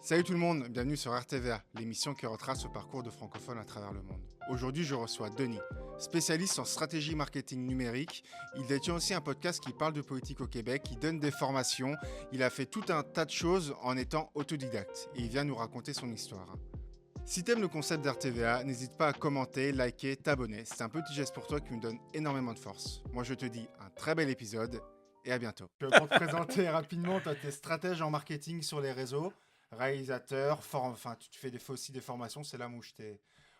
Salut tout le monde, bienvenue sur RTVA, l'émission qui retrace le parcours de francophones à travers le monde. Aujourd'hui, je reçois Denis, spécialiste en stratégie marketing numérique. Il détient aussi un podcast qui parle de politique au Québec, qui donne des formations. Il a fait tout un tas de choses en étant autodidacte et il vient nous raconter son histoire. Si t'aimes le concept d'RTVA, n'hésite pas à commenter, liker, t'abonner. C'est un petit geste pour toi qui me donne énormément de force. Moi, je te dis un très bel épisode et à bientôt. Pour te présenter rapidement, toi, t'es stratège en marketing sur les réseaux, réalisateur, enfin, tu fais aussi des formations. C'est là où je t'ai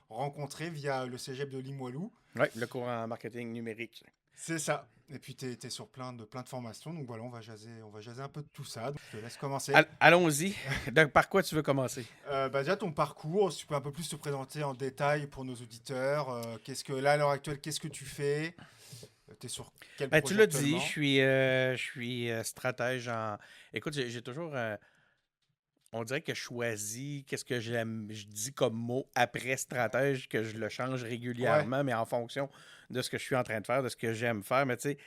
rencontré via le cégep de Limoilou. Oui, le cours en marketing numérique. C'est ça. Et puis, tu es sur plein de formations. Donc voilà, on va jaser un peu de tout ça. Donc, je te laisse commencer. Allons-y. Donc, par quoi tu veux commencer? Déjà, ton parcours, si tu peux un peu plus te présenter en détail pour nos auditeurs. À l'heure actuelle, qu'est-ce que tu fais? Tu es sur quel Tu projet l'as dit, actuellement? je suis stratège en... Écoute, j'ai toujours... on dirait que je choisis qu'est-ce que j'aime, je dis comme mot après stratège, que je le change Ouais, régulièrement, mais en fonction de ce que je suis en train de faire, de ce que j'aime faire. Mais tu sais,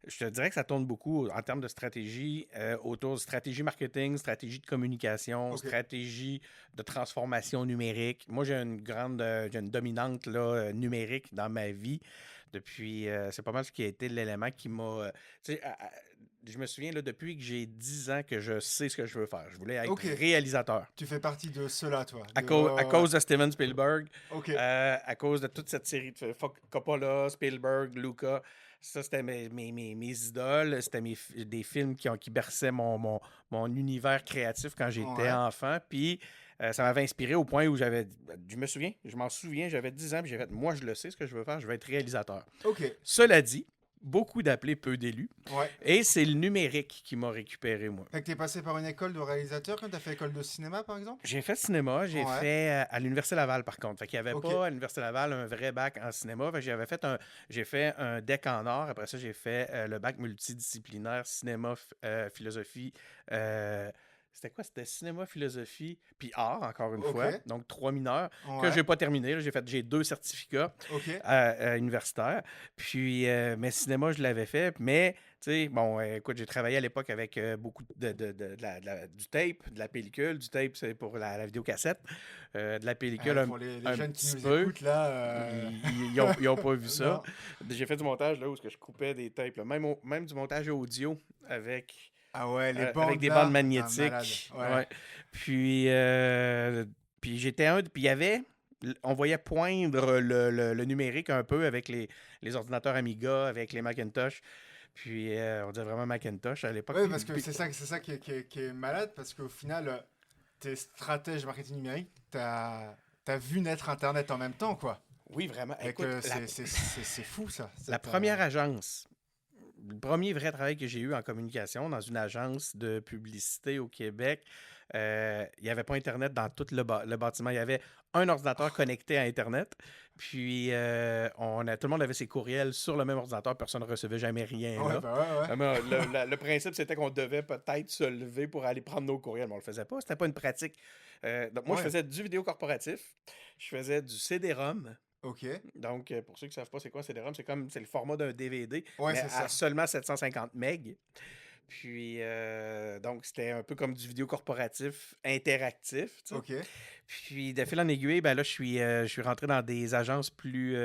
je te dirais que ça tourne beaucoup en termes de stratégie, autour de stratégie marketing, stratégie de communication, ok. stratégie de transformation numérique. Moi, j'ai une dominante là, numérique dans ma vie. Depuis, c'est pas mal ce qui a été l'élément qui m'a. Tu sais, je me souviens, là, depuis que j'ai 10 ans que je sais ce que je veux faire. Je voulais être Ok, réalisateur. tu fais partie de ceux-là, toi. À Ouais. cause de Steven Spielberg, Ok, à cause de toute cette série de Coppola, Spielberg, Luca. Ça, c'était mes idoles. C'était des films qui berçaient mon univers créatif quand j'étais ouais. enfant. Puis ça m'avait inspiré au point où je m'en souviens, j'avais 10 ans, puis j'ai fait, moi, je le sais ce que je veux faire, je veux être réalisateur. Ok, Cela dit, beaucoup d'appelés, peu d'élus. ouais. Et c'est le numérique qui m'a récupéré, moi. Fait que t'es passé par une école de réalisateur quand t'as fait école de cinéma, par exemple? J'ai fait cinéma, j'ai Ouais, fait à l'Université Laval par contre. Fait qu'il n'y avait ok. pas à l'Université Laval un vrai bac en cinéma. Fait que j'ai fait un DEC en art. Après ça, j'ai fait le bac multidisciplinaire cinéma, philosophie. euh, C'était quoi? C'était cinéma, philosophie, puis art, encore une Ok, fois. Donc, 3 mineurs que ouais, j'ai pas terminé. Là. J'ai 2 certificats ok. universitaires. Puis, mais cinéma, je l'avais fait. Mais tu sais, bon, écoute, j'ai travaillé à l'époque avec beaucoup du tape, de la pellicule. Du tape, c'est pour la vidéocassette. De la pellicule, Pour les un jeunes qui petit nous peu. écoutent, là, Ils ont pas vu ça. non. J'ai fait du montage là où je coupais des tapes. Là. Même du montage audio avec, Ah ouais, les avec bandes, des bandes là, t'es un malade. magnétiques. Ouais, Ouais. Puis, puis il y avait... On voyait poindre le numérique un peu avec les ordinateurs Amiga, avec les Macintosh. Puis, on disait vraiment Macintosh à l'époque. ouais, parce que c'est ça qui est malade, parce qu'au final, t'es stratège marketing numérique, t'as vu naître Internet en même temps, quoi. Oui, vraiment. Fait Écoute, que c'est fou, ça. la première agence, le premier vrai travail que j'ai eu en communication dans une agence de publicité au Québec, il n'y avait pas Internet dans tout le bâtiment. Il y avait un ordinateur connecté à Internet. Puis, tout le monde avait ses courriels sur le même ordinateur. Personne ne recevait jamais rien Ouais, là. bah ouais, ouais. Mais le principe, c'était qu'on devait peut-être se lever pour aller prendre nos courriels. Mais on ne le faisait pas. C'était pas une pratique. Donc, moi, je Ouais, faisais du vidéo corporatif. Je faisais du CD-ROM. ok. Donc, pour ceux qui ne savent pas c'est quoi CD-ROM, c'est le format d'un DVD, Ouais, mais c'est à ça. seulement 750 MB. Puis, donc, c'était un peu comme du vidéo corporatif interactif, tu sais. Ok. Puis, de fil en aiguille, ben là, je suis rentré dans des agences plus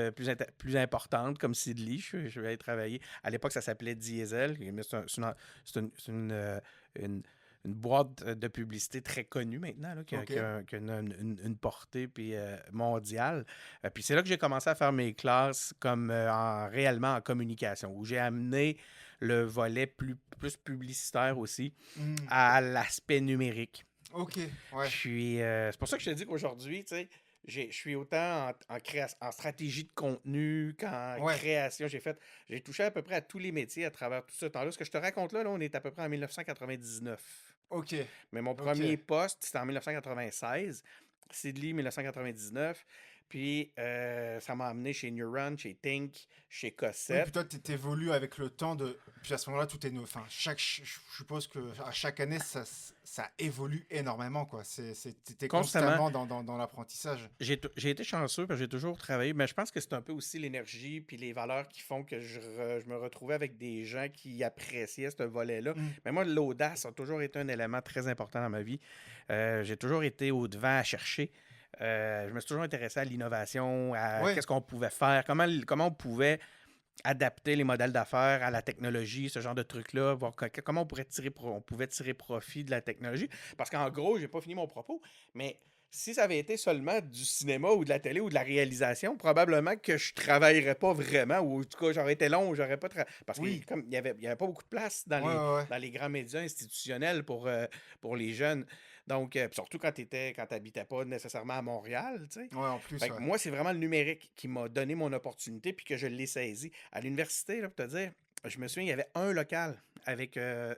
importantes, comme Sidley. Je vais aller travailler. À l'époque, ça s'appelait Diesel. Mais c'est une boîte de publicité très connue maintenant, là, Ok. qui a une portée puis, mondiale. Puis c'est là que j'ai commencé à faire mes classes comme réellement en communication, où j'ai amené le volet plus publicitaire aussi Hmm. à l'aspect numérique. Ok, ouais. Puis c'est pour ça que je te dis qu'aujourd'hui, tu sais, je suis autant en stratégie de contenu qu'en Ouais. création. J'ai touché à peu près à tous les métiers à travers tout ce temps-là. Ce que je te raconte là, on est à peu près en 1999. Ok. Mais mon Ok. premier poste, c'était en 1996. Sidley, 1999. Puis ça m'a amené chez Neuron, chez Think, chez Oui, Cossette. puis toi, tu évolues avec le temps de. Puis à ce moment-là, tout est nouveau. Enfin, je suppose que à chaque année, ça évolue énormément, quoi. T'es Constamment. constamment dans l'apprentissage. J'ai été chanceux parce que j'ai toujours travaillé, mais je pense que c'est un peu aussi l'énergie puis les valeurs qui font que je me retrouvais avec des gens qui appréciaient ce volet-là. Mm. Mais moi, l'audace a toujours été un élément très important dans ma vie. J'ai toujours été au-devant à chercher. Je me suis toujours intéressé à l'innovation, à Ouais, qu'est-ce qu'on pouvait faire, comment on pouvait adapter les modèles d'affaires à la technologie, ce genre de trucs-là, voir comment on pouvait tirer profit de la technologie. Parce qu'en gros, j'ai pas fini mon propos, mais si ça avait été seulement du cinéma ou de la télé ou de la réalisation, probablement que je travaillerais pas vraiment, ou en tout cas, j'aurais été long, j'aurais pas parce qu'il oui. comme, il y avait pas beaucoup de place Ouais, ouais, ouais. dans les grands médias institutionnels pour les jeunes. Donc, surtout quand tu n'habitais pas nécessairement à Montréal, tu sais. Ouais, en plus, Fait que ouais. moi, c'est vraiment le numérique qui m'a donné mon opportunité puis que je l'ai saisi. À l'université, là, pour te dire, je me souviens, il y avait un local avec un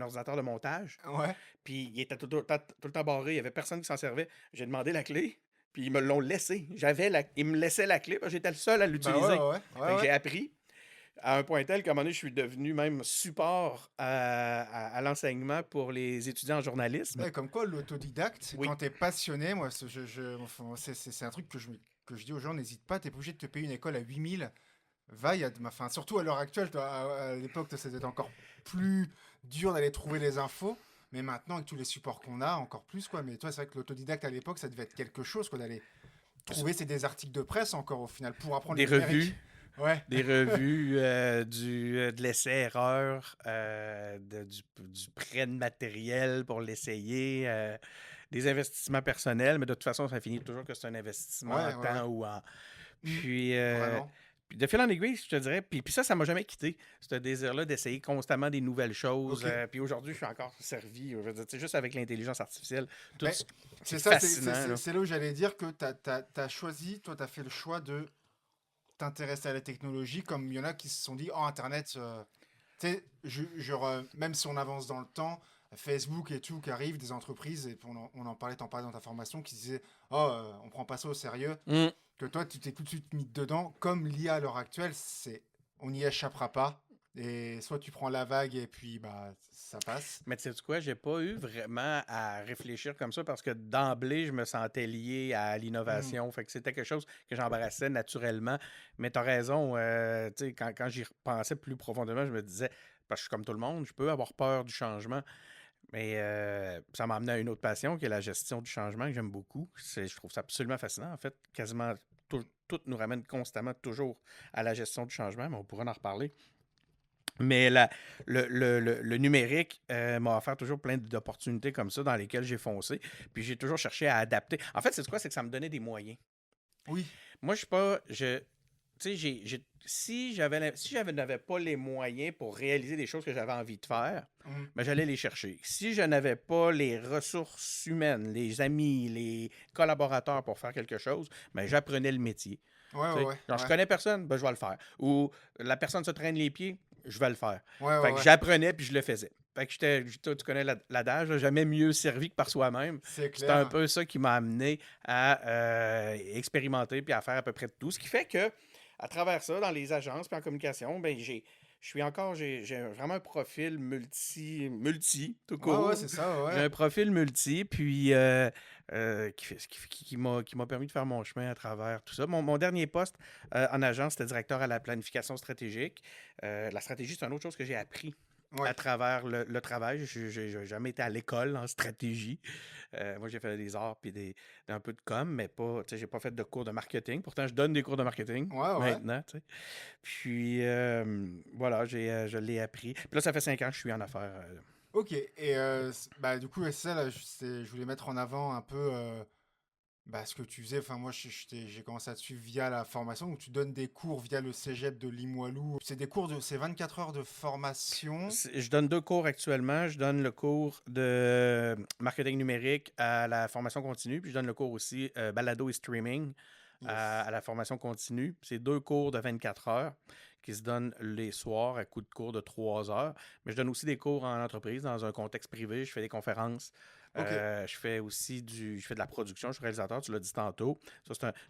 ordinateur de montage, Ouais. puis il était tout le temps barré, il n'y avait personne qui s'en servait. J'ai demandé la clé, puis ils me l'ont laissé. Ils me laissaient la clé, parce que j'étais le seul à Bah ouais, l'utiliser. ouais, ouais. Fait Ouais, que ouais. j'ai appris à un point tel qu'à un moment donné, je suis devenu même support à l'enseignement pour les étudiants en journalisme. Ouais, comme quoi, l'autodidacte, Oui. quand t'es passionné, moi, enfin, c'est un truc que je dis aux gens, n'hésite pas, t'es pas obligé de te payer une école à 8000. Va, enfin, surtout à l'heure actuelle, toi, à l'époque, c'était encore plus dur d'aller trouver les infos. Mais maintenant, avec tous les supports qu'on a, encore plus, quoi. Mais toi, c'est vrai que l'autodidacte à l'époque, ça devait être quelque chose, quoi, d'aller trouver, c'est des articles de presse encore, au final, pour apprendre Des le numérique. revues. Ouais. Des revues, de l'essai-erreur, du prêt de matériel pour l'essayer, des investissements personnels, mais de toute façon, ça finit toujours que c'est un investissement en Ouais, ouais, ouais. temps ou en. Mm, Puis, vraiment. puis de fil en aiguille, je te dirais, puis ça m'a jamais quitté, ce désir-là d'essayer constamment des nouvelles choses. Ok. Puis aujourd'hui, je suis encore servi, je veux dire, tu sais, juste avec l'intelligence artificielle, tout, Mais c'est c'est ça, fascinant, là. c'est là où j'allais dire que t'as choisi, toi, t'as fait le choix de t'intéresser à la technologie, comme il y en a qui se sont dit, oh, Internet, tu sais, genre, même si on avance dans le temps, Facebook et tout qui arrive, des entreprises, et puis on en parlait, t'en parlais dans ta formation, qui disaient, oh, on prend pas ça au sérieux, Mm. que toi, tu t'es tout de suite mis dedans, comme l'IA à l'heure actuelle, on n'y échappera pas, et soit tu prends la vague et puis, bah, ça passe. Mais tu sais quoi, j'ai pas eu vraiment à réfléchir comme ça parce que d'emblée, je me sentais lié à Hmm. l'innovation. Fait que c'était quelque chose que j'embrassais naturellement. Mais tu as raison, tu sais, quand j'y repensais plus profondément, je me disais, parce que je suis comme tout le monde, je peux avoir peur du changement. Mais ça m'a amené à une autre passion qui est la gestion du changement que j'aime beaucoup. Je trouve ça absolument fascinant. En fait, quasiment tout nous ramène constamment toujours à la gestion du changement, mais on pourra en reparler. Mais le numérique m'a offert toujours plein d'opportunités comme ça dans lesquelles j'ai foncé. Puis j'ai toujours cherché à adapter. En fait, c'est quoi? C'est que ça me donnait des moyens. Oui, Moi, je suis pas. Tu sais, si j'avais n'avais pas les moyens pour réaliser des choses que j'avais envie de faire, hmm. ben, j'allais les chercher. Si je n'avais pas les ressources humaines, les amis, les collaborateurs pour faire quelque chose, ben, j'apprenais le métier. Ouais, Tu ouais, sais, ouais, genre, je ouais, connais personne, ben, je vais le faire. Ou la personne se traîne les pieds, je vais le faire. ouais, Fait ouais, que ouais. j'apprenais puis je le faisais. Fait que tu connais l'adage, là, jamais mieux servi que par soi-même. C'est C'est un clair. peu ça qui m'a amené à expérimenter puis à faire à peu près tout. Ce qui fait que, à travers ça, dans les agences puis en communication, ben j'ai vraiment un profil tout Ouais, ouais, court. c'est ça, J'ai ouais. un profil multi, puis qui m'a permis de faire mon chemin à travers tout ça. Mon dernier poste en agence, c'était directeur à la planification stratégique. La stratégie, c'est une autre chose que j'ai appris à Ouais. travers le travail. Je n'ai jamais été à l'école en stratégie. Moi, j'ai fait des arts puis un peu de com, mais pas, tu sais, j'ai pas fait de cours de marketing. Pourtant, je donne des cours de marketing Ouais, ouais. maintenant, tu sais. Puis, voilà, je l'ai appris. Puis là, ça fait 5 ans que je suis en affaires. Ok, et bah, du coup, ouais, c'est ça, là, je voulais mettre en avant un peu bah, ce que tu faisais. Enfin, moi, j'ai commencé à te suivre via la formation, où tu donnes des cours via le cégep de Limoilou. C'est 24 heures de formation. Je donne 2 cours actuellement. Je donne le cours de marketing numérique à la formation continue, puis je donne le cours aussi balado et streaming à la formation continue. C'est 2 cours de 24 heures qui se donnent les soirs à coup de cours de 3 heures. Mais je donne aussi des cours en entreprise, dans un contexte privé. Je fais des conférences. OK. Je fais aussi je fais de la production. Je suis réalisateur, tu l'as dit tantôt.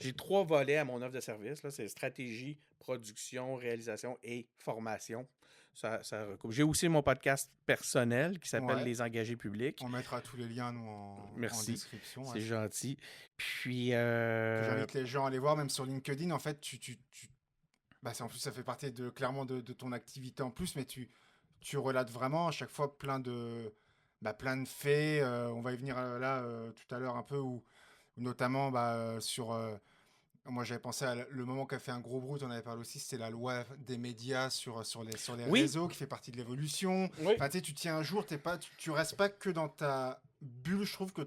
J'ai 3 volets à mon offre de service. Là. C'est stratégie, production, réalisation et formation. Ça recoupe. J'ai aussi mon podcast personnel qui s'appelle Ouais. Les engagés publics. On mettra tous les liens, nous, en Merci, description. c'est Ouais. gentil. Puis, Que j'invite les gens à aller voir, même sur LinkedIn. En fait, bah, en plus, ça fait partie clairement de ton activité en plus, mais tu relates vraiment à chaque fois plein de faits. On va y venir là tout à l'heure un peu, où notamment sur... moi, j'avais pensé à le moment qu'a fait un gros bruit, on avait parlé aussi, c'était la loi des médias sur les oui, réseaux, qui fait partie de l'évolution. oui. Enfin, tu sais, tu tiens un jour, tu restes pas que dans ta bulle. Je trouve que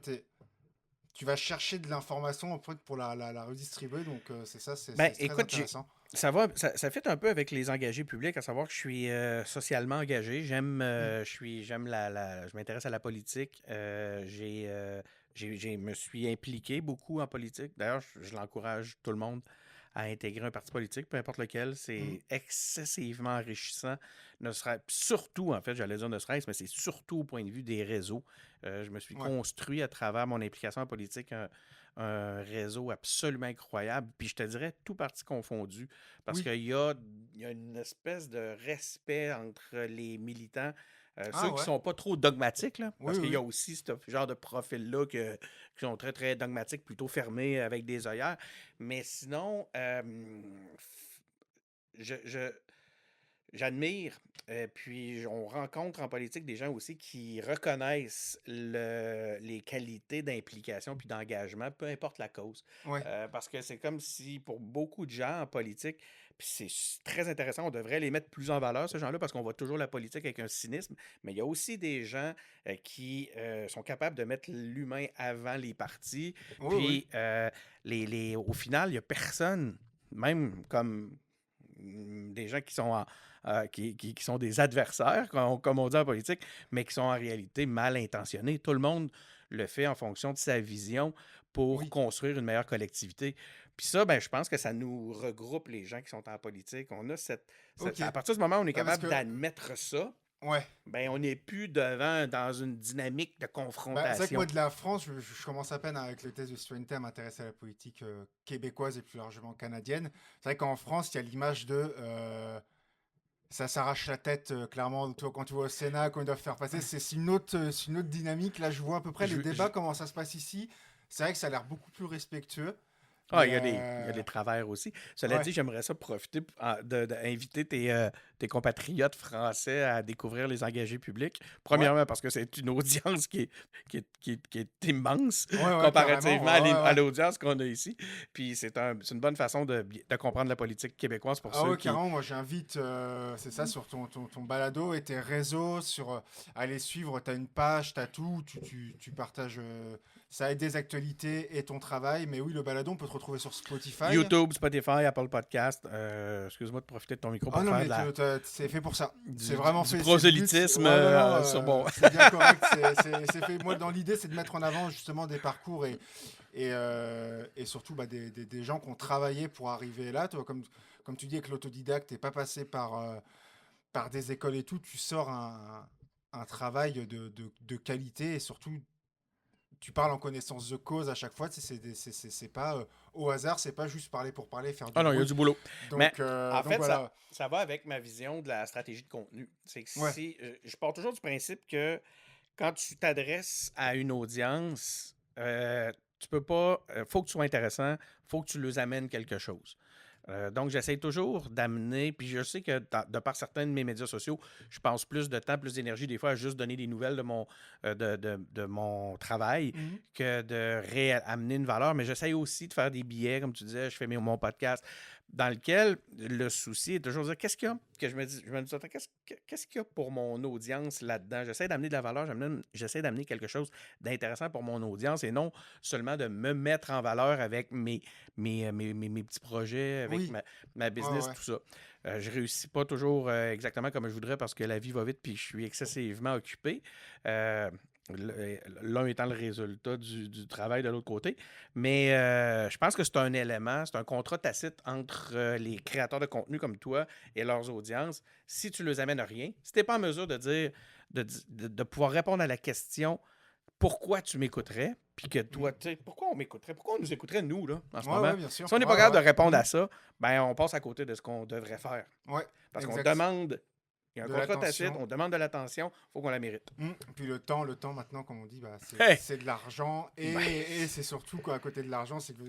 tu vas chercher de l'information en fait, pour la redistribuer. Donc, c'est ça, c'est Ben, très écoute, intéressant. ça fait un peu avec les engagés publics, à savoir que je suis socialement engagé. Je m'intéresse à la politique. Me suis impliqué beaucoup en politique. D'ailleurs, je l'encourage tout le monde à intégrer un parti politique, peu importe lequel. Mhm. C'est excessivement enrichissant. Surtout, en fait, j'allais dire ne serait-ce, mais c'est surtout au point de vue des réseaux. Je me suis Ouais. construit à travers mon implication en politique un réseau absolument incroyable. Puis je te dirais tout parti confondu, parce Oui. qu'il y a une espèce de respect entre les militants, Ah ceux qui ouais. sont pas trop dogmatiques, là, Oui, parce qu'il y a oui. aussi ce genre de profil-là qui sont très, très dogmatiques, plutôt fermés avec des œillères. Mais sinon, je, j'admire, puis on rencontre en politique des gens aussi qui reconnaissent les qualités d'implication puis d'engagement, peu importe la cause. Ouais. Parce que c'est comme si pour beaucoup de gens en politique, puis très intéressant, on devrait les mettre plus en valeur, ces gens-là, parce qu'on voit toujours la politique avec un cynisme, mais il y a aussi des gens qui sont capables de mettre l'humain avant les partis, Oui, oui. puis au final, il n'y a personne, même comme des gens qui sont qui sont des adversaires, comme on dit en politique, mais qui sont en réalité mal intentionnés. Tout le monde le fait en fonction de sa vision pour Oui. construire une meilleure collectivité. Puis ça, ben, je pense que ça nous regroupe les gens qui sont en politique. On a Ok. à partir du moment où on est Parce capable que, d'admettre ça, ouais. ben, on n'est plus dans une dynamique de C'est vrai que moi, confrontation. de la France, je commence à peine avec le test de citoyenneté à m'intéresser à la politique québécoise et plus largement canadienne. C'est vrai qu'en France, il y a l'image de ça s'arrache la tête, clairement. Toi, quand tu vois au Sénat, quand ils doivent faire passer, c'est une autre dynamique. Là, je vois à peu près les Je, je- débats, comment ça se passe ici. C'est vrai que ça a l'air beaucoup plus respectueux. Ah, Mais il y a des travers aussi. Cela ouais, dit, j'aimerais ça profiter d'inviter tes compatriotes français à découvrir les engagés publics. ouais, Premièrement, parce que c'est une audience qui est immense ouais, ouais, carrément. comparativement Ouais, ouais, à ouais. l'audience qu'on a ici. Puis c'est une bonne façon de comprendre la politique québécoise pour Ah ceux ouais, qui... carrément, moi j'invite, c'est ça, sur ton balado et tes réseaux, à les suivre. Tu as une page, tu as tout, tu partages, ça aide des actualités et ton travail. Mais oui, le balado, on peut te retrouver sur Spotify. YouTube, Spotify, Apple Podcast. Excuse-moi de profiter de ton micro Ah pour non, faire mais c'est fait pour ça. C'est vraiment du fait. C'est le but. prosélytisme Ouais, non, non, sur mon... c'est bien correct. C'est fait. Moi, dans l'idée, c'est de mettre en avant justement des parcours et surtout des gens qui ont travaillé pour arriver là. Toi, comme tu dis, avec l'autodidacte, t'es pas passé par des écoles et tout. Tu sors un travail de qualité et surtout, tu parles en connaissance de cause à chaque fois. C'est pas au hasard, c'est pas juste parler pour parler, faire du Ah non, il y a bruit. du boulot. Mais en Donc fait, voilà. ça va avec ma vision de la stratégie de contenu. C'est que Ouais. je pars toujours du principe que quand tu t'adresses à une audience, tu peux pas. Faut que tu sois intéressant, faut que tu leur amènes quelque chose. Donc, j'essaie toujours d'amener, puis je sais que de par certains de mes médias sociaux, je passe plus de temps, plus d'énergie des fois à juste donner des nouvelles de mon travail Mhm. que de amener une valeur, mais j'essaie aussi de faire des billets, comme tu disais, je fais mon podcast, dans lequel le souci est toujours de dire qu'est-ce qu'il y a, que je me dis tout le temps, qu'est-ce qu'il y a pour mon audience là-dedans? J'essaie d'amener de la valeur, j'essaie d'amener quelque chose d'intéressant pour mon audience et non seulement de me mettre en valeur avec mes petits projets, avec Oui. ma Ouais, business, ouais. tout ça. Je réussis pas toujours exactement comme je voudrais parce que la vie va vite puis je suis excessivement occupé. Euh, L'un étant le résultat du travail de l'autre côté. Mais je pense que c'est un élément, c'est un contrat tacite entre les créateurs de contenu comme toi et leurs audiences. Si tu ne les amènes à rien, si tu n'es pas en mesure de dire, de pouvoir répondre à la question pourquoi tu m'écouterais, puis que toi, tu sais, pourquoi on m'écouterait, pourquoi on nous écouterait, nous, là, en ce Ouais, moment. ouais, bien sûr. Si on n'est pas Ouais, capable ouais. de répondre à ça, ben on passe à côté de ce qu'on devrait faire. Ouais, Parce qu'on exact. demande, il y a un De contrat tacite, l'attention. on demande de l'attention, il faut qu'on la mérite. Puis le temps maintenant, comme on dit, bah, Hey! c'est de l'argent. Ben, Et c'est surtout, quoi, à côté de l'argent, c'est que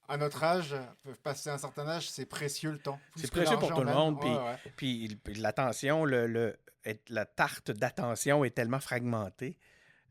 à notre âge, passer un certain âge, c'est précieux le temps. c'est Plus que précieux pour tout l'argent le même. monde, Ouais, ouais. puis l'attention, la tarte d'attention est tellement fragmentée.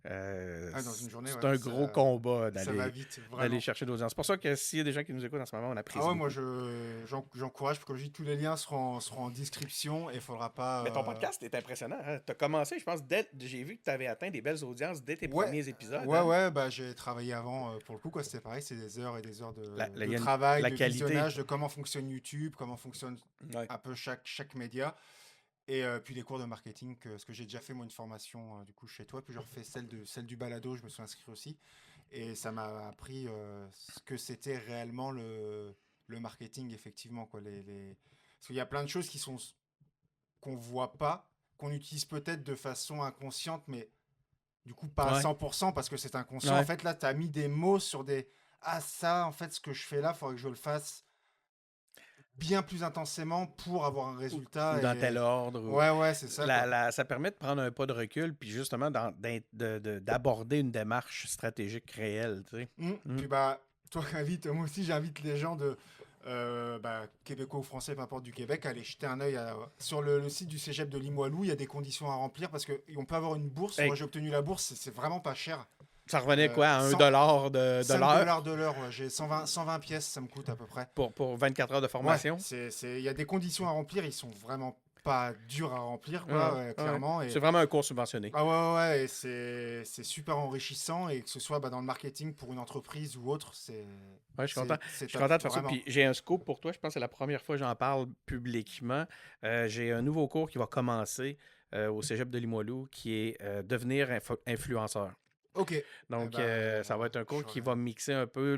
Ah, dans une journée, C'est ouais. un gros combat Ça va d'aller vite, d'aller vraiment. chercher d'audience. C'est pour ça que s'il y a des gens qui nous écoutent en ce moment, on Ah apprécie ouais, moi, beaucoup. j'encourage. Comme je dis, tous les liens seront en description et il faudra pas. Mais ton podcast est impressionnant. Hein? Tu as commencé, je pense, j'ai vu que tu avais atteint des belles audiences dès tes Ouais, premiers épisodes. ouais, Hein? ouais, bah j'ai travaillé avant pour le coup, quoi, c'était pareil, c'est des heures et des heures Il de y a travail, la de qualité. visionnage, de comment fonctionne YouTube, comment fonctionne Ouais. un peu chaque média, et puis les cours de marketing, parce que j'ai déjà fait moi une formation du coup chez toi, puis j'ai refait celle du balado, je me suis inscrit aussi, et ça m'a appris ce que c'était réellement le marketing, effectivement, quoi, Parce qu'il y a plein de choses qu'on voit pas, qu'on utilise peut-être de façon inconsciente, mais du coup, pas à Ouais. 100% parce que c'est inconscient. En Ouais. fait, là, tu as mis des mots sur des. Ah, ça, en fait, ce que je fais là, il faudrait que je le fasse bien plus intensément pour avoir un résultat. Ou dans tel Et. ordre. Ouais, ouais, c'est ça, quoi. Ça permet de prendre un pas de recul, puis justement d'aborder une démarche stratégique réelle. Tu sais. Puis, bah, toi, moi aussi, j'invite les gens québécois ou français, peu importe du Québec, à aller jeter un œil sur le site du cégep de Limoilou. Il y a des conditions à remplir parce qu'on peut avoir une bourse. Hey, Moi, j'ai obtenu la bourse, c'est vraiment pas cher. ça revenait quoi à 100, 1$ de 5 l'heure dollars de l'heure, ouais. J'ai 120 pièces, ça me coûte à peu près. pour 24 heures de Ouais, formation? il y a des conditions à remplir, ils sont vraiment pas durs à remplir, quoi, clairement. C'est vraiment un cours subventionné. Ah ouais, et c'est super enrichissant, et que ce soit dans le marketing pour une entreprise ou autre, Ouais, je suis content. c'est Je suis top, content de faire ça. vraiment. Puis j'ai un scoop pour toi. Je pense que c'est la première fois que j'en parle publiquement. J'ai un nouveau cours qui va commencer au Cégep de Limoilou qui est devenir influenceur. Ok. Eh Donc, ben, ça va être un cours qui va mixer un peu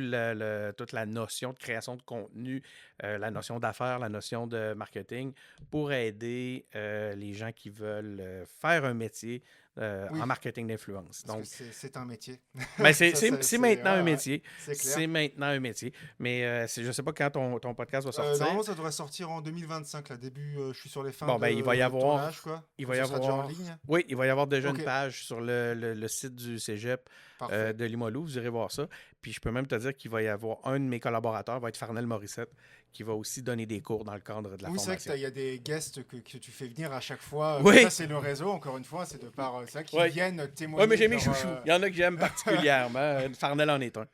toute la notion de création de contenu, la notion d'affaires, la notion de marketing pour aider les gens qui veulent faire un métier Oui, en marketing d'influence. parce que Donc, c'est un métier. ben c'est C'est maintenant un ouais, ouais, métier. c'est clair. C'est maintenant un métier. Mais je ne sais pas quand ton podcast va sortir. Normalement, ça devrait sortir en 2025, là, début, je suis sur les fins Bon, ben, il va y de avoir. tournage, quoi. Il Donc, va y ça sera déjà en avoir. ligne. Oui, il va y avoir déjà Ok, une page sur le site du Cégep parfait. de Limoilou. Vous irez voir ça. Puis je peux même te dire qu'il va y avoir un de mes collaborateurs, va être Farnel Morissette, qui va aussi donner des cours dans le cadre de la Oui, c'est vrai formation. qu'il y a des guests que tu fais venir à chaque fois. Oui. Ça, c'est le réseau, encore une fois, c'est de par ça qui Ouais. viennent témoigner. Oui, mais j'ai de mes leur, chouchous. Il y en a que j'aime particulièrement. Farnel en est un.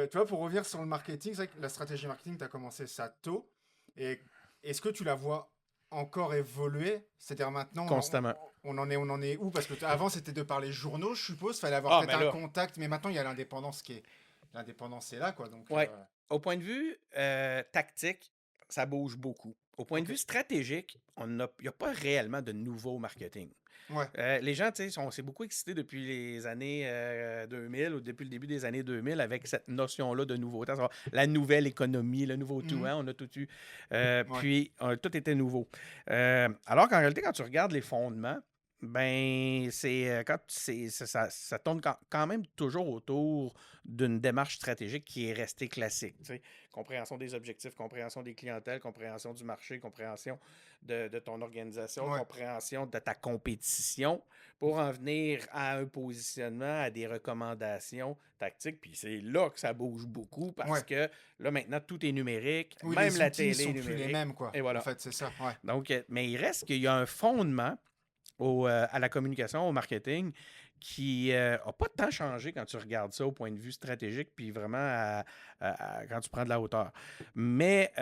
Tu vois, pour revenir sur le marketing, c'est vrai que la stratégie marketing, tu as commencé ça tôt. Et est-ce que tu la vois encore évoluer? C'est-à-dire maintenant, Constamment. on en est où? Parce que avant, c'était de par les journaux, je suppose. Il fallait avoir peut-être un contact. Mais maintenant, il y a l'indépendance L'indépendance est là, quoi. Donc, ouais. Au point de vue tactique, ça bouge beaucoup. Au point de vue stratégique, il n'y a pas réellement de nouveau marketing. Ouais. Les gens, tu sais, on s'est beaucoup excités depuis les années 2000 ou depuis le début des années 2000 avec cette notion-là de nouveauté. La nouvelle économie, le nouveau tout, hein, on a tout eu. Puis, tout était nouveau. Alors qu'en réalité, quand tu regardes les fondements, ben, ça tourne quand même toujours autour d'une démarche stratégique qui est restée classique. Tu sais. Compréhension des objectifs, compréhension des clientèles, compréhension du marché, compréhension de ton organisation, compréhension de ta compétition pour en venir à un positionnement, à des recommandations tactiques. Puis c'est là que ça bouge beaucoup parce que là, maintenant, tout est numérique, oui, même la télé télé est numérique. Plus les mêmes, quoi. Et voilà. En fait, c'est ça. Ouais. Donc, mais il reste qu'il y a un fondement à la communication, au marketing, qui n'a pas tant changé quand tu regardes ça au point de vue stratégique, puis vraiment quand tu prends de la hauteur. Mais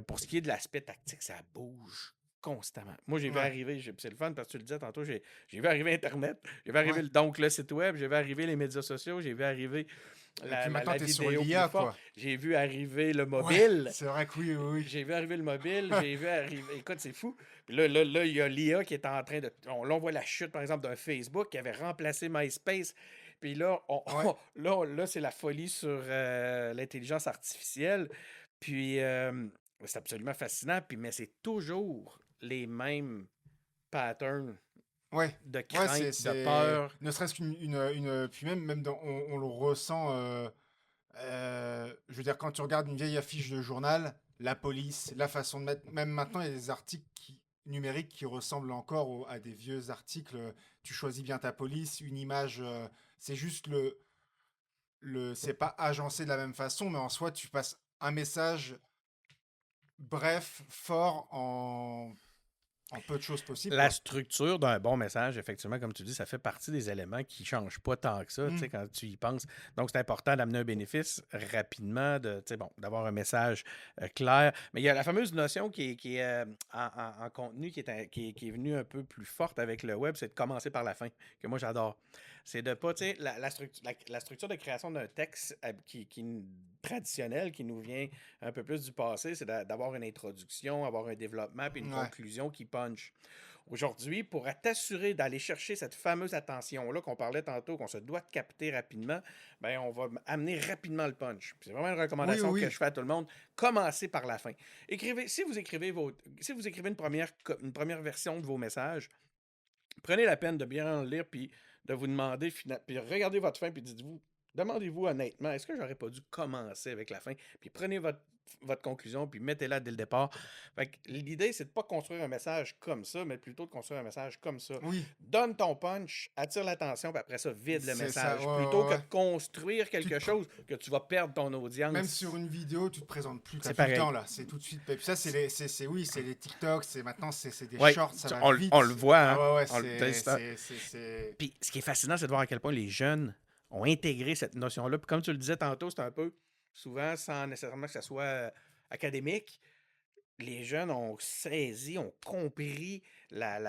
pour ce qui est de l'aspect tactique, ça bouge constamment. Moi, j'ai vu Ouais. arriver, c'est le fun parce que tu le disais tantôt, j'ai vu arriver Internet, j'ai vu arriver Ouais. donc le site web, j'ai vu arriver les médias sociaux, j'ai vu arriver Et puis maintenant, la tu es sur vidéo plus l'IA, forte, quoi. j'ai vu arriver le Ouais, mobile, c'est vrai que oui. j'ai vu arriver le mobile, j'ai vu arriver. Écoute, c'est fou. Puis là, il y a l'IA qui est en train de. Là, on voit la chute, par exemple, d'un Facebook qui avait remplacé MySpace. Puis là, Ouais. là c'est la folie sur l'intelligence artificielle. Puis c'est absolument fascinant. Puis, mais c'est toujours les mêmes patterns Ouais. de Ouais, crainte, de peur. ne serait-ce puis même on le ressent. Je veux dire, quand tu regardes une vieille affiche de journal, la police, la façon de mettre. Même maintenant, il y a des articles numériques qui ressemblent encore à des vieux articles. Tu choisis bien ta police, une image. C'est juste c'est pas agencé de la même façon, mais en soi, tu passes un message bref, fort, en peu de choses possibles, La quoi. structure d'un bon message, effectivement, comme tu dis, ça fait partie des éléments qui ne changent pas tant que ça, tu sais, Mm. quand tu y penses. Donc, c'est important d'amener un bénéfice rapidement, d'avoir un message clair. Mais il y a la fameuse notion qui est en contenu qui est venue un peu plus forte avec le web, c'est de commencer par la fin, que moi j'adore. C'est de pas, tu sais, la structure de création d'un texte traditionnel qui nous vient un peu plus du passé, c'est d'avoir une introduction, avoir un développement, puis une Ouais. conclusion qui punch. Aujourd'hui, pour t'assurer d'aller chercher cette fameuse attention-là qu'on parlait tantôt, qu'on se doit de capter rapidement, ben on va amener rapidement le punch. Puis c'est vraiment une Oui, recommandation que oui. je fais à tout le monde. Commencez par la fin. Si vous écrivez une première version de vos messages, prenez la peine de bien le lire, puis de vous demander, puis regardez votre fin, puis demandez-vous honnêtement, est-ce que j'aurais pas dû commencer avec la fin? Puis prenez votre conclusion, puis mettez-la dès le départ. Fait que l'idée, c'est de pas construire un message comme ça, mais plutôt de construire un message comme ça. Oui, Donne ton punch, attire l'attention, puis après ça, vide le c'est ça. message. Plutôt Ouais, que ouais. de construire Tu te quelque pr- chose que tu vas perdre ton Même sur audience. une vidéo, tu te présentes plus. T'as C'est plus le pareil. temps, là. C'est tout de suite. Et puis ça, oui, c'est les TikTok. Maintenant, c'est des Oui, shorts, ça va on vite. le voit, Ah hein? ouais, C'est. Puis ce qui est fascinant, c'est de voir à quel point les jeunes ont intégré cette notion-là. Puis comme tu le disais tantôt, c'est un peu souvent sans nécessairement que ça soit académique. Les jeunes ont saisi, ont compris la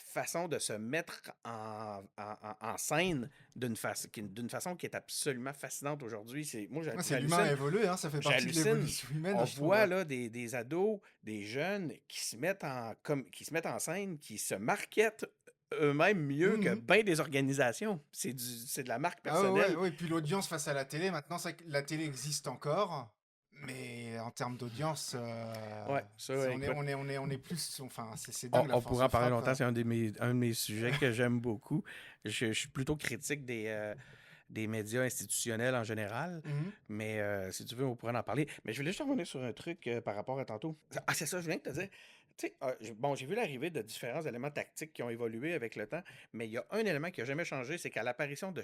façon de se mettre en scène d'une façon qui est absolument fascinante aujourd'hui. Moi, Ouais, c'est l'humain à évoluer, hein. Ça fait partie de j'hallucine. l'évolution humaine, On je trouve. voit Ouais. là des ados, des jeunes qui se mettent en scène, qui se marketent eux-mêmes mieux que Mhm. bien des organisations. C'est de la marque Ah ouais, personnelle. ouais. Puis l'audience face à la télé, maintenant, c'est que la télé existe encore. Mais en termes d'audience, Ouais, ça, écoute, on est plus. Enfin, c'est dingue la on force pourra en de parler frappe. longtemps. C'est un de mes sujets que j'aime beaucoup. Je suis plutôt critique des médias institutionnels en général. Mhm. Mais si tu veux, on pourrait en parler. Mais je voulais juste revenir sur un truc par rapport à tantôt. Ah, c'est ça, je viens de te dire. Tu sais, j'ai vu l'arrivée de différents éléments tactiques qui ont évolué avec le temps, mais il y a un élément qui n'a jamais changé, c'est qu'à l'apparition de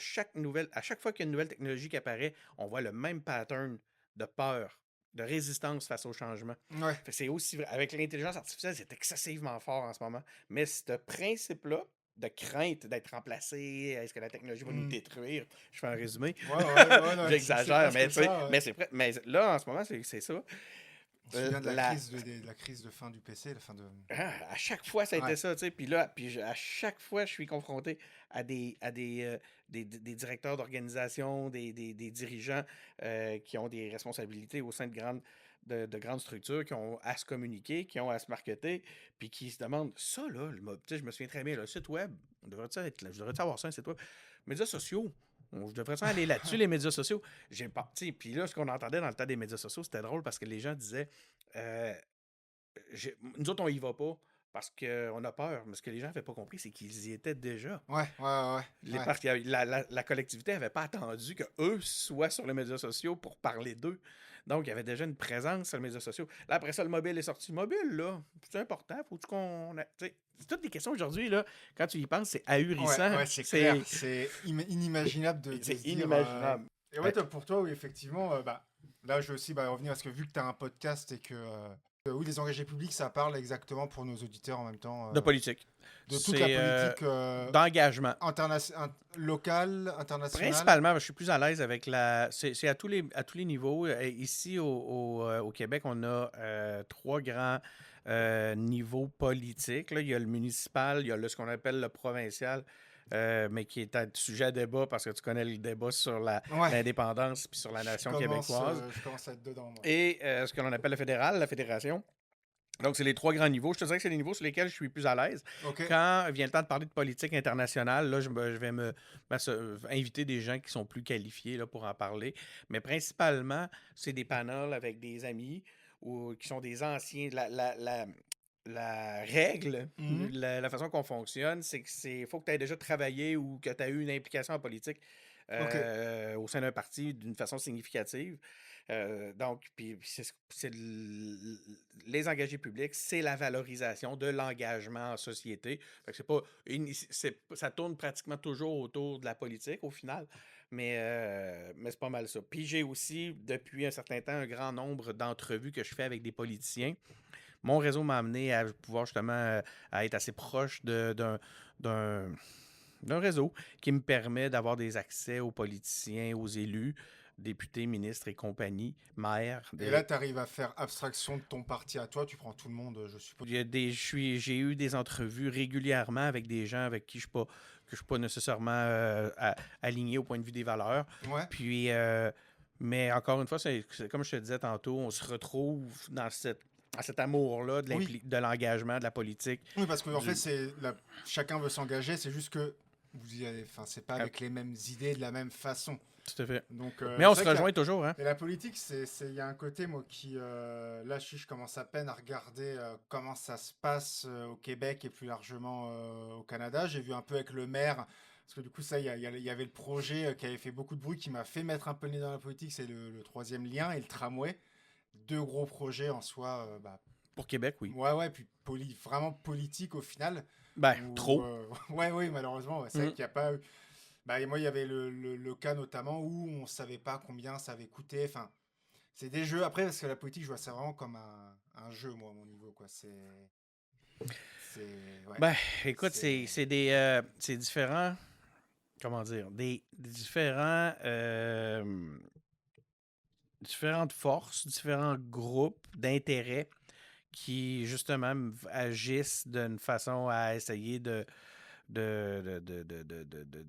à chaque fois qu'il y a une nouvelle technologie qui apparaît, on voit le même pattern de peur, de résistance face au changement. Ouais. Fait que c'est aussi vrai. Avec l'intelligence artificielle, c'est excessivement fort en ce moment. Mais ce principe-là de crainte d'être remplacé, est-ce que la technologie va nous Mhm. détruire? Je fais un résumé. Ouais, non, c'est J'exagère, mais, presque ça. Ouais. mais là, en ce moment, c'est ça. On se souvient de La, de la crise de fin du PC, la fin de. à chaque fois, ça a été Ouais. ça, tu sais. À chaque fois, je suis confronté à des directeurs d'organisation, des dirigeants qui ont des responsabilités au sein de grandes structures, qui ont à se communiquer, qui ont à se marketer, puis qui se demandent ça, là, tu sais, je me souviens très bien, le site web, je devrais avoir ça, un site web. Médias sociaux. Je devrais aller là-dessus, les médias sociaux. J'ai pas. Tu sais, puis là, ce qu'on entendait dans le temps des médias sociaux, c'était drôle parce que les gens disaient euh, nous autres, on y va pas parce qu'on a peur. Mais ce que les gens n'avaient pas compris, c'est qu'ils y étaient déjà. Ouais. Parce que la collectivité n'avait pas attendu qu'eux soient sur les médias sociaux pour parler d'eux. Donc, il y avait déjà une présence sur les médias sociaux. Là, après ça, le mobile est sorti. Le mobile, là, c'est important. Faut-tu qu'on. Tu sais, c'est toutes des questions aujourd'hui, là. Quand tu y penses, c'est ahurissant. Ouais, c'est clair. C'est inimaginable de C'est se dire. inimaginable. Et ouais, pour toi, oui, effectivement, là, je vais aussi revenir parce que vu que tu as un podcast et que. Oui, les engagés publics, ça parle exactement pour nos auditeurs en même temps. De politique. De toute la C'est politique d'engagement. locale, internationale. Principalement, je suis plus à l'aise avec c'est à tous les niveaux. Ici, au Québec, on a trois grands niveau politique. Là. Il y a le municipal, il y a ce qu'on appelle le provincial, mais qui est un sujet à débat parce que tu connais le débat sur Ouais, l'indépendance puis sur la nation québécoise. je commence à être dedans, moi. Et ce que l'on appelle le fédéral, la fédération. Donc, c'est les 3 grands niveaux. Je te dirais que c'est les niveaux sur lesquels je suis plus à l'aise. Ok. Quand vient le temps de parler de politique internationale, là, je vais inviter des gens qui sont plus qualifiés là, pour en parler. Mais principalement, c'est des panels avec des amis ou qui sont des anciens. La règle, Mhm. la façon qu'on fonctionne, c'est que faut que tu aies déjà travaillé ou que tu as eu une implication en politique Ok. au sein d'un parti d'une façon significative. Donc, puis les engagés publics, c'est la valorisation de l'engagement en société. Fait que ça tourne pratiquement toujours autour de la politique au final, mais c'est pas mal ça. Puis j'ai aussi, depuis un certain temps, un grand nombre d'entrevues que je fais avec des politiciens. Mon réseau m'a amené à pouvoir justement à être assez proche d'un réseau qui me permet d'avoir des accès aux politiciens, aux élus, députés, ministres et compagnie, maires. Et là, tu arrives à faire abstraction de ton parti à toi, tu prends tout le monde, je suppose. J'ai eu des entrevues régulièrement avec des gens avec qui je suis pas nécessairement aligné au point de vue des valeurs. Ouais. Puis, mais encore une fois, c'est comme je te disais tantôt, on se retrouve dans cet amour-là Oui. de l'engagement, de la politique. Oui, parce qu'en fait, Du... chacun veut s'engager, c'est juste que enfin, c'est pas Ah, avec les mêmes idées, de la même façon. tout à fait. Donc, Mais on c'est se vrai que rejoint toujours, hein? et la politique, il y a un côté, moi, là, je commence à peine à regarder comment ça se passe au Québec et plus largement au Canada. J'ai vu un peu avec le maire, parce que du coup, ça, il y avait le projet qui avait fait beaucoup de bruit, qui m'a fait mettre un peu le nez dans la politique, c'est le troisième lien et le tramway. Deux gros projets en soi, Pour Québec, oui. ouais, puis vraiment politique au final. Ben, trop. Ouais, oui, malheureusement, ouais, c'est vrai Mhm. qu'il n'y a pas eu. Bah, et moi, il y avait le cas notamment où on savait pas combien ça avait coûté. Enfin, c'est des jeux. Après, parce que la politique, je vois ça vraiment comme un jeu, moi, à mon niveau, quoi. Ouais. Ben, écoute, C'est. c'est différent. Comment dire? Des différentes forces, différents groupes d'intérêts qui, justement, agissent d'une façon à essayer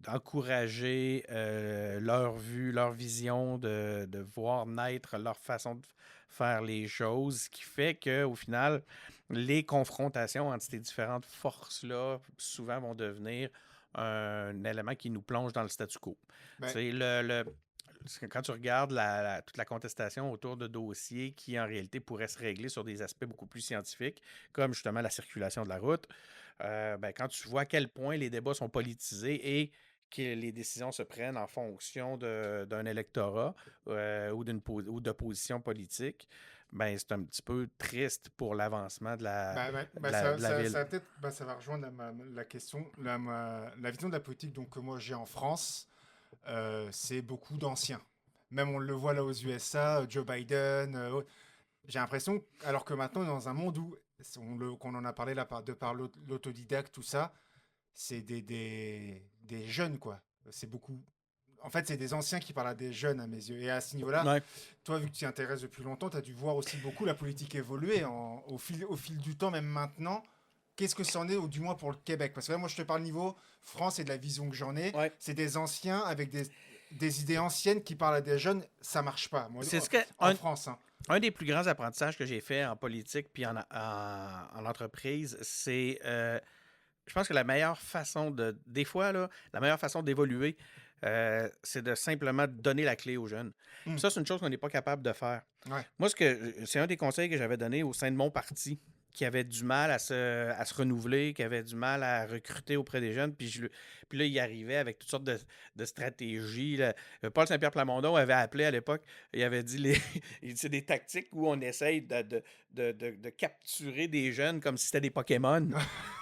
d'encourager leur vue, leur vision, de voir naître leur façon de faire les choses, ce qui fait qu'au final, les confrontations entre ces différentes forces-là, souvent vont devenir un élément qui nous plonge dans le statu quo. Ben, C'est quand tu regardes toute la contestation autour de dossiers qui, en réalité, pourraient se régler sur des aspects beaucoup plus scientifiques, comme justement la circulation de la route, quand tu vois à quel point les débats sont politisés et que les décisions se prennent en fonction d'un électorat ou de positions politiques, ben, c'est un petit peu triste pour l'avancement de la ville. ça va peut-être, ça va rejoindre la question, la vision de la politique donc, que moi j'ai en France. C'est beaucoup d'anciens. Même on le voit là aux USA, Joe Biden. J'ai l'impression, alors que maintenant, dans un monde où, qu'on en a parlé là, de par l'autodidacte, tout ça, c'est des jeunes, quoi. C'est beaucoup. En fait, c'est des anciens qui parlent à des jeunes, à mes yeux. Et à ce niveau-là, Ouais. toi, vu que tu t'y intéresses depuis longtemps, tu as dû voir aussi beaucoup la politique évoluer au fil du temps, même maintenant. Qu'est-ce que c'en est, ou du moins pour le Québec? Parce que là, moi, je te parle niveau France et de la vision que j'en ai. Ouais. C'est des anciens avec des idées anciennes qui parlent à des jeunes. Ça marche pas. Moi, C'est en France. Hein. un des plus grands apprentissages que j'ai fait en politique puis en entreprise, c'est je pense que la meilleure façon des fois, là, la meilleure façon d'évoluer, c'est de simplement donner la clé aux jeunes. Puis Mm. ça, c'est une chose qu'on n'est pas capable de faire. Ouais. Moi, c'est un des conseils que j'avais donné au sein de mon parti, qui avait du mal à se renouveler, qui avait du mal à recruter auprès des jeunes. Puis là, il arrivait avec toutes sortes de stratégies. Là. Paul Saint-Pierre Plamondon avait appelé à l'époque, il avait dit c'est des tactiques où on essaye de capturer des jeunes comme si c'était des Pokémon. Ouais,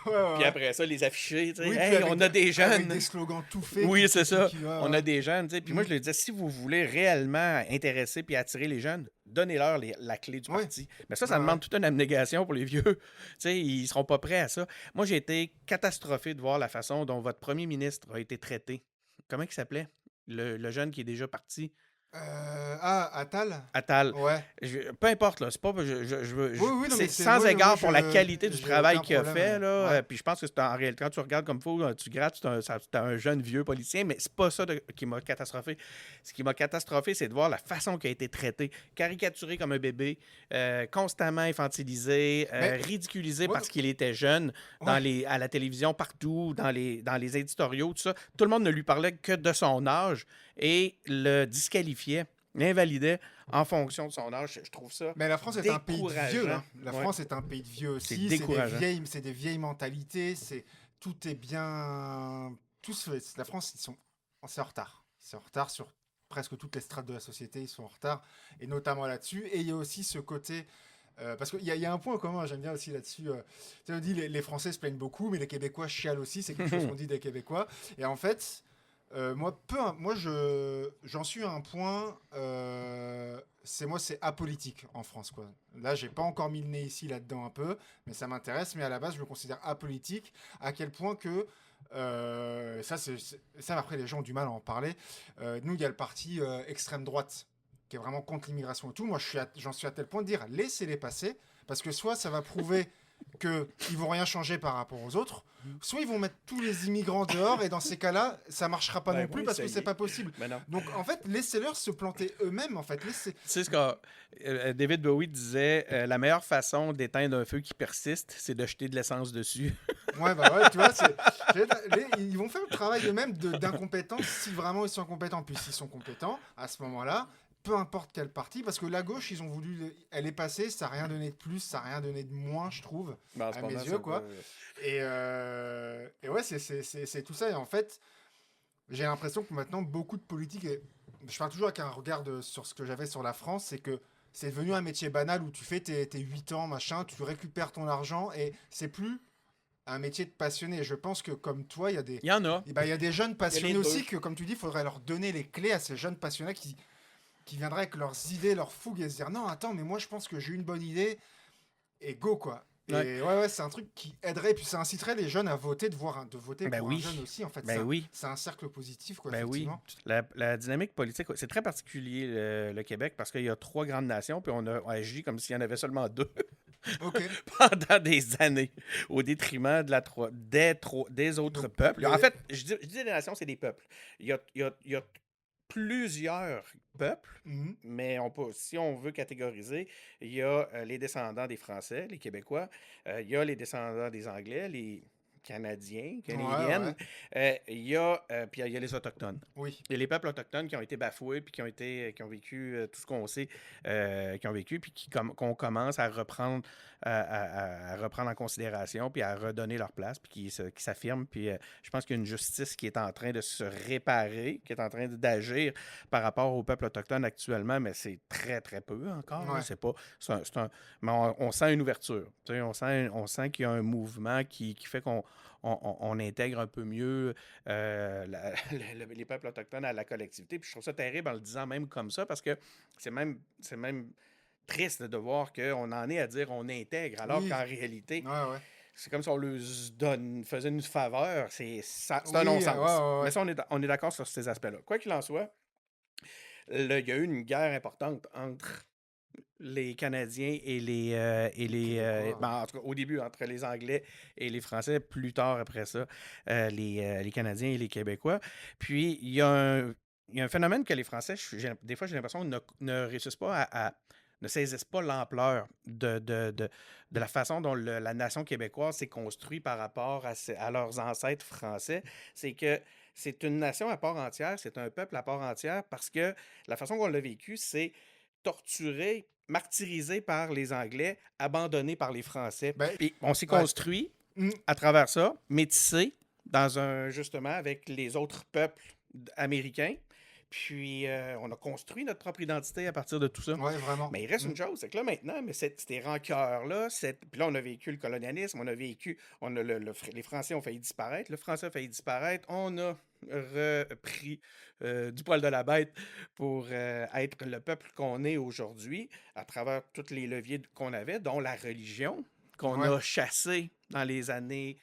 Puis ouais. après ça, les afficher, tu sais, Oui, puis hey, on a des avec jeunes. des slogans tout faits. Oui, c'est ça. Ouais, On ouais. a des jeunes, tu sais. Puis moi, Mm. je lui disais, si vous voulez réellement intéresser puis attirer les jeunes, donnez-leur la clé du Ouais. parti. Mais ça Ouais, ouais. demande toute une abnégation pour les vieux. Tu sais, ils seront pas prêts à ça. Moi, j'ai été catastrophé de voir la façon dont votre premier ministre a été traité. Comment il s'appelait? Le jeune qui est déjà parti. Attal? Attal. Ouais. Peu importe, là, c'est pas, Oui, oui, non, mais c'est c'est. sans Oui, oui, égard pour la qualité du j'ai travail aucun qu'il a problème. fait, là, Ouais. puis je pense que c'est en réalité, quand tu regardes comme faut, tu grattes, c'est un jeune vieux politicien, mais c'est pas ça qui m'a catastrophé. Ce qui m'a catastrophé, c'est de voir la façon qu'il a été traité, caricaturé comme un bébé, constamment infantilisé, Mais, ridiculisé ouais, parce qu'il était jeune, ouais. à la télévision, partout, dans les éditoriaux, tout ça. Tout le monde ne lui parlait que de son âge et le disqualifiait, l'invalidait en fonction de son âge. Je trouve ça Mais la France est un pays de vieux, décourageant. hein. La Ouais, France est un pays de vieux c'est aussi. décourageant. C'est des vieilles mentalités. Tout est bien. La France, c'est en retard. C'est en retard sur presque toutes les strates de la société. Ils sont en retard, et notamment là-dessus. Et il y a aussi ce côté. Parce qu'il y a un point commun, j'aime bien aussi là-dessus. Tu sais, on dit les Français se plaignent beaucoup, mais les Québécois chialent aussi. C'est quelque chose qu'on dit des Québécois. Et en fait, j'en suis à un point. C'est apolitique en France, quoi. Là, j'ai pas encore mis le nez ici là-dedans un peu, mais ça m'intéresse. Mais à la base, je me considère apolitique. À quel point que ça, après, les gens ont du mal à en parler. Nous, il y a le parti extrême droite qui est vraiment contre l'immigration et tout. Moi, j'en suis à tel point de dire laissez-les passer, parce que soit ça va prouver qu'ils vont rien changer par rapport aux autres, soit ils vont mettre tous les immigrants dehors, et dans ces cas-là, ça marchera pas non plus, parce que c'est pas possible. Mais non. Donc en fait, laissez-leur se planter eux-mêmes. En fait, Tu sais ce que David Bowie disait, la meilleure façon d'éteindre un feu qui persiste, c'est de jeter de l'essence dessus. Ouais, bah ouais, tu vois, ils vont faire le travail eux-mêmes d'incompétence si vraiment ils sont compétents. Puis s'ils sont compétents, à ce moment-là, peu importe quel parti, parce que la gauche, ils ont voulu, elle est passée, ça n'a rien donné de plus, ça n'a rien donné de moins, je trouve, à mes yeux, quoi. Et ouais, c'est tout ça. Et en fait, j'ai l'impression que maintenant, beaucoup de politiques, et je parle toujours avec un regard sur ce que j'avais sur la France, c'est que c'est devenu un métier banal où tu fais tes 8 ans, machin, tu récupères ton argent, et c'est plus un métier de passionné. Et je pense que comme toi, Il y en a. il y a des jeunes Il y a les passionnés deux. aussi que, comme tu dis, il faudrait leur donner les clés à ces jeunes passionnés qui viendraient avec leurs idées, leurs fougues, et se dire non, attends, mais moi je pense que j'ai une bonne idée, et go, quoi. Ouais. Et ouais, c'est un truc qui aiderait, et puis ça inciterait les jeunes à voter, de voter Ben pour oui. un jeune aussi, en fait. Ben oui. C'est un cercle positif, quoi, Ben oui. effectivement. La dynamique politique, c'est très particulier le Québec parce qu'il y a 3 grandes nations, puis on a agi comme s'il y en avait seulement 2 Ok. pendant des années, au détriment des autres peuples. En fait, je dis des nations, c'est des peuples. Il y a plusieurs peuples, Mhm. mais si on veut catégoriser, il y a les descendants des Français, les Québécois, il y a les descendants des Anglais, les Canadiens, Ouais, Canadiennes, ouais. puis il y a les Autochtones. Oui. Il y a les peuples autochtones qui ont été bafoués, puis qui ont vécu tout ce qu'on sait, qui ont vécu, puis qu'on commence à reprendre, à reprendre en considération, puis à redonner leur place, puis qui s'affirment. Puis je pense qu'il y a une justice qui est en train de se réparer, qui est en train d'agir par rapport au peuple autochtone actuellement, mais c'est très, très peu encore. Ouais. C'est pas, mais on sent une ouverture. Tu sais, on sent qu'il y a un mouvement qui fait qu'on intègre un peu mieux les peuples autochtones à la collectivité. Puis je trouve ça terrible en le disant même comme ça, parce que c'est même triste de voir qu'on en est à dire on intègre, alors Oui. qu'en réalité, Ouais, ouais. c'est comme si on leur faisait une faveur. C'est un Oui, non-sens. ouais. Mais ça, on est d'accord sur ces aspects-là. Quoi qu'il en soit, il y a eu une guerre importante entre les Canadiens en tout cas, au début, entre les Anglais et les Français, plus tard après ça, les Canadiens et les Québécois. Puis, il y a un phénomène que les Français, des fois, j'ai l'impression, ne réussissent pas ne saisissent pas l'ampleur de la façon dont la nation québécoise s'est construite par rapport à leurs ancêtres français. C'est que c'est une nation à part entière, c'est un peuple à part entière, parce que la façon qu'on l'a vécu, c'est torturé, martyrisé par les Anglais, abandonné par les Français. Ben, Puis on s'est ouais. construit Mm. à travers ça, métissé, justement, avec les autres peuples américains. Puis on a construit notre propre identité à partir de tout ça. Ouais, vraiment. Mais il reste une chose, c'est que là maintenant, mais ces rancœurs-là, puis là on a vécu le colonialisme, les Français ont failli disparaître, le Français a failli disparaître, on a repris du poil de la bête pour être le peuple qu'on est aujourd'hui à travers tous les leviers qu'on avait, dont la religion qu'on Ouais. a chassée dans les années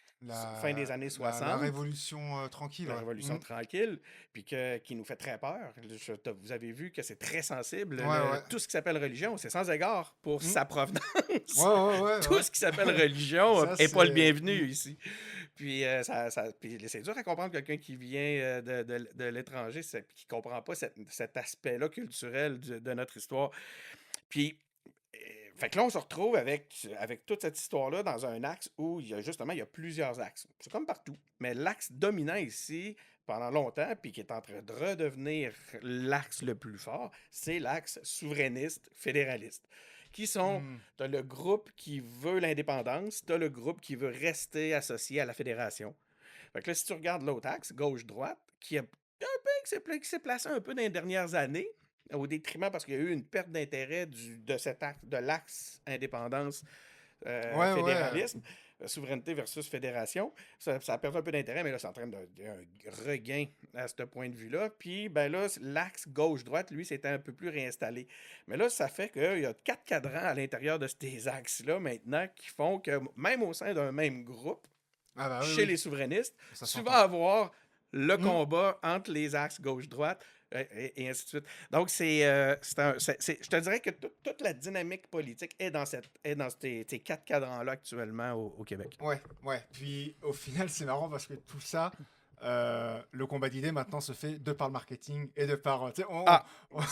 fin des années La 60. révolution tranquille. La Ouais. révolution tranquille, puis qui nous fait très peur. Vous avez vu que c'est très sensible. Ouais, ouais. Tout ce qui s'appelle religion, c'est sans égard pour Mm. sa provenance. Ouais. Tout ce qui s'appelle religion Ça, n'est pas le c'est. bienvenu ici. Puis, puis c'est dur à comprendre quelqu'un qui vient de l'étranger, qui ne comprend pas cet aspect-là culturel de notre histoire. Puis, fait que là, on se retrouve avec toute cette histoire-là dans un axe où il y a plusieurs axes. C'est comme partout. Mais l'axe dominant ici, pendant longtemps, puis qui est en train de redevenir l'axe le plus fort, c'est l'axe souverainiste fédéraliste. Qui sont, tu as le groupe qui veut l'indépendance, tu as le groupe qui veut rester associé à la fédération. Fait que là, si tu regardes l'autre axe, gauche-droite, qui s'est placé un peu dans les dernières années, au détriment parce qu'il y a eu une perte d'intérêt de l'axe indépendance Ouais, fédéralisme, souveraineté versus fédération. Ça a perdu un peu d'intérêt, mais là, c'est en train de un regain à ce point de vue-là. Puis, ben là, l'axe gauche-droite, lui, s'était un peu plus réinstallé. Mais là, ça fait qu'il y a 4 cadrans à l'intérieur de ces axes-là maintenant qui font que, même au sein d'un même groupe, Ah bah oui, chez oui. les souverainistes, Ça tu s'entend. vas avoir le combat entre les axes gauche-droite et ainsi de suite. Donc, je te dirais que toute la dynamique politique est dans ces 4 cadrans-là actuellement au Québec. Ouais. Puis au final, c'est marrant parce que tout ça, le combat d'idées maintenant se fait de par le marketing et de par. Tu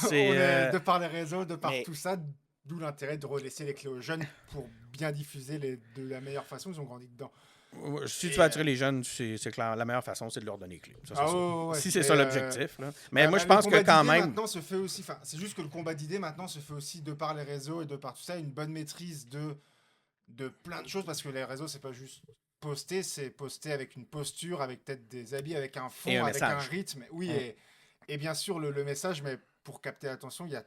sais, de par les réseaux, de par tout ça. D'où l'intérêt de relaisser les clés aux jeunes pour bien diffuser de la meilleure façon. Ils ont grandi dedans. Si tu veux attirer les jeunes, c'est clair. La meilleure façon, c'est de leur donner les clés. Ça, ouais. Si c'est ça l'objectif. Mais moi, je le pense combat que quand d'idées même. Maintenant se fait aussi. C'est juste que le combat d'idées maintenant se fait aussi de par les réseaux et de par tout ça. Une bonne maîtrise de plein de choses parce que les réseaux, c'est pas juste poster, c'est poster avec une posture, avec peut-être des habits, avec un fond, avec message. un rythme. Oui, et bien sûr le message, mais pour capter l'attention, il y a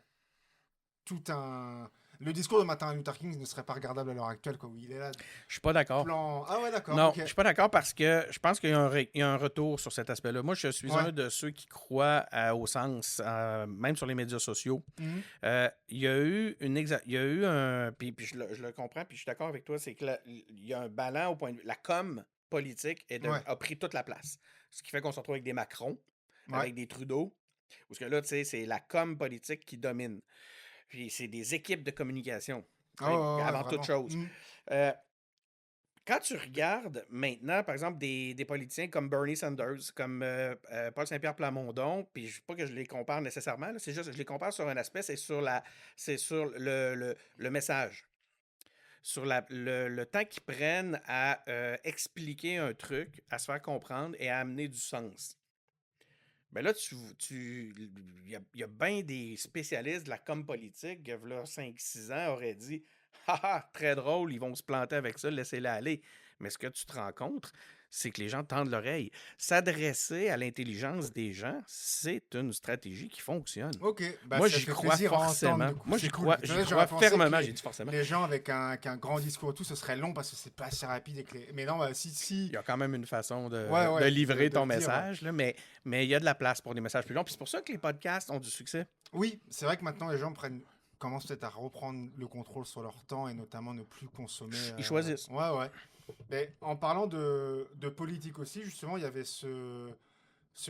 tout un. Le discours de Martin Luther King ne serait pas regardable à l'heure actuelle, quoi, où il est là. Je suis pas d'accord. Ah ouais, d'accord. Non, okay. je suis pas d'accord parce que je pense qu'il y a un retour sur cet aspect-là. Moi, je suis un de ceux qui croient au sens, même sur les médias sociaux. Il y a eu un. Puis je le comprends, puis je suis d'accord avec toi, c'est qu'il y a un ballon au point de vue. La com politique a pris toute la place. Ce qui fait qu'on se retrouve avec des Macron, avec des Trudeau. Parce que là, tu sais, c'est la com politique qui domine. Puis c'est des équipes de communication, avant toute chose. Quand tu regardes maintenant, par exemple, des politiciens comme Bernie Sanders, comme Paul Saint-Pierre Plamondon, puis pas que je les compare nécessairement, là, c'est juste que je les compare sur un aspect, c'est sur le message. Sur le temps qu'ils prennent à expliquer un truc, à se faire comprendre et à amener du sens. Mais là, il y a bien des spécialistes de la com politique, il y a 5-6 ans, auraient dit « Haha, très drôle, ils vont se planter avec ça, laissez-les aller. » Mais ce que tu te rends compte, c'est que les gens tendent l'oreille. S'adresser à l'intelligence des gens, c'est une stratégie qui fonctionne. Ok. Moi, j'y crois forcément. Moi, j'y crois fermement. J'ai dit forcément. Les gens avec un grand discours et tout, ce serait long parce que c'est pas assez rapide. Mais non, si... Il y a quand même une façon de livrer ton message, là, mais il y a de la place pour des messages plus longs. Puis c'est pour ça que les podcasts ont du succès. Oui, c'est vrai que maintenant, les gens commencent peut-être à reprendre le contrôle sur leur temps et notamment ne plus consommer. Ils choisissent. Ouais. Mais en parlant de politique aussi, justement, il y avait ce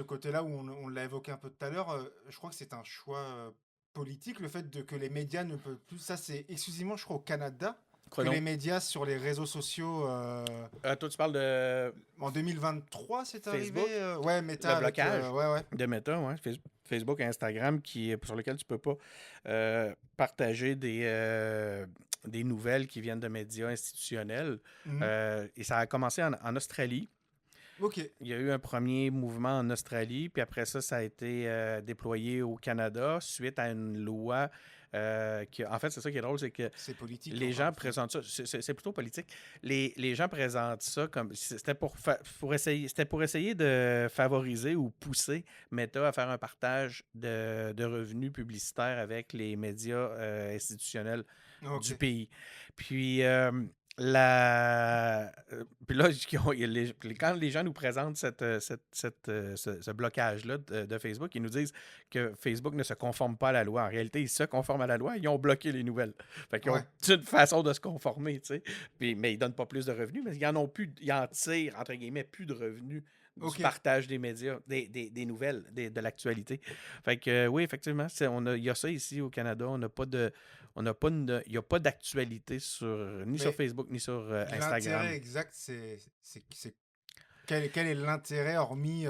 côté-là où on l'a évoqué un peu tout à l'heure. Je crois que c'est un choix politique, le fait que les médias ne peuvent plus. Ça, c'est exclusivement, je crois, au Canada. Que les médias sur les réseaux sociaux. Toi, tu parles de. En 2023, c'est Facebook? arrivé. Ouais, Meta. Le blocage ouais. de Meta, ouais. Facebook et Instagram, sur lequel tu peux pas partager des nouvelles qui viennent de médias institutionnels. Et ça a commencé en Australie. OK. Il y a eu un premier mouvement en Australie, puis après ça a été déployé au Canada suite à une loi. En fait, c'est ça qui est drôle, c'est que c'est politique, les gens présentent ça. C'est plutôt politique. Les gens présentent ça comme. C'était pour essayer de favoriser ou pousser Meta à faire un partage de revenus publicitaires avec les médias institutionnels du pays. Puis Puis là, quand les gens nous présentent ce blocage-là de Facebook, ils nous disent que Facebook ne se conforme pas à la loi. En réalité, ils se conforment à la loi, ils ont bloqué les nouvelles. Fait qu'ils ont Ouais, une façon de se conformer, tu sais. Mais ils donnent pas plus de revenus, mais ils en ont plus, ils en tirent, entre guillemets, plus de revenus du ok. partage des médias, des nouvelles, de l'actualité. Fait que oui, effectivement, il y a ça ici au Canada. Il n'y a pas d'actualité ni sur Mais Facebook ni sur l'intérêt Instagram. exact, quel est l'intérêt hormis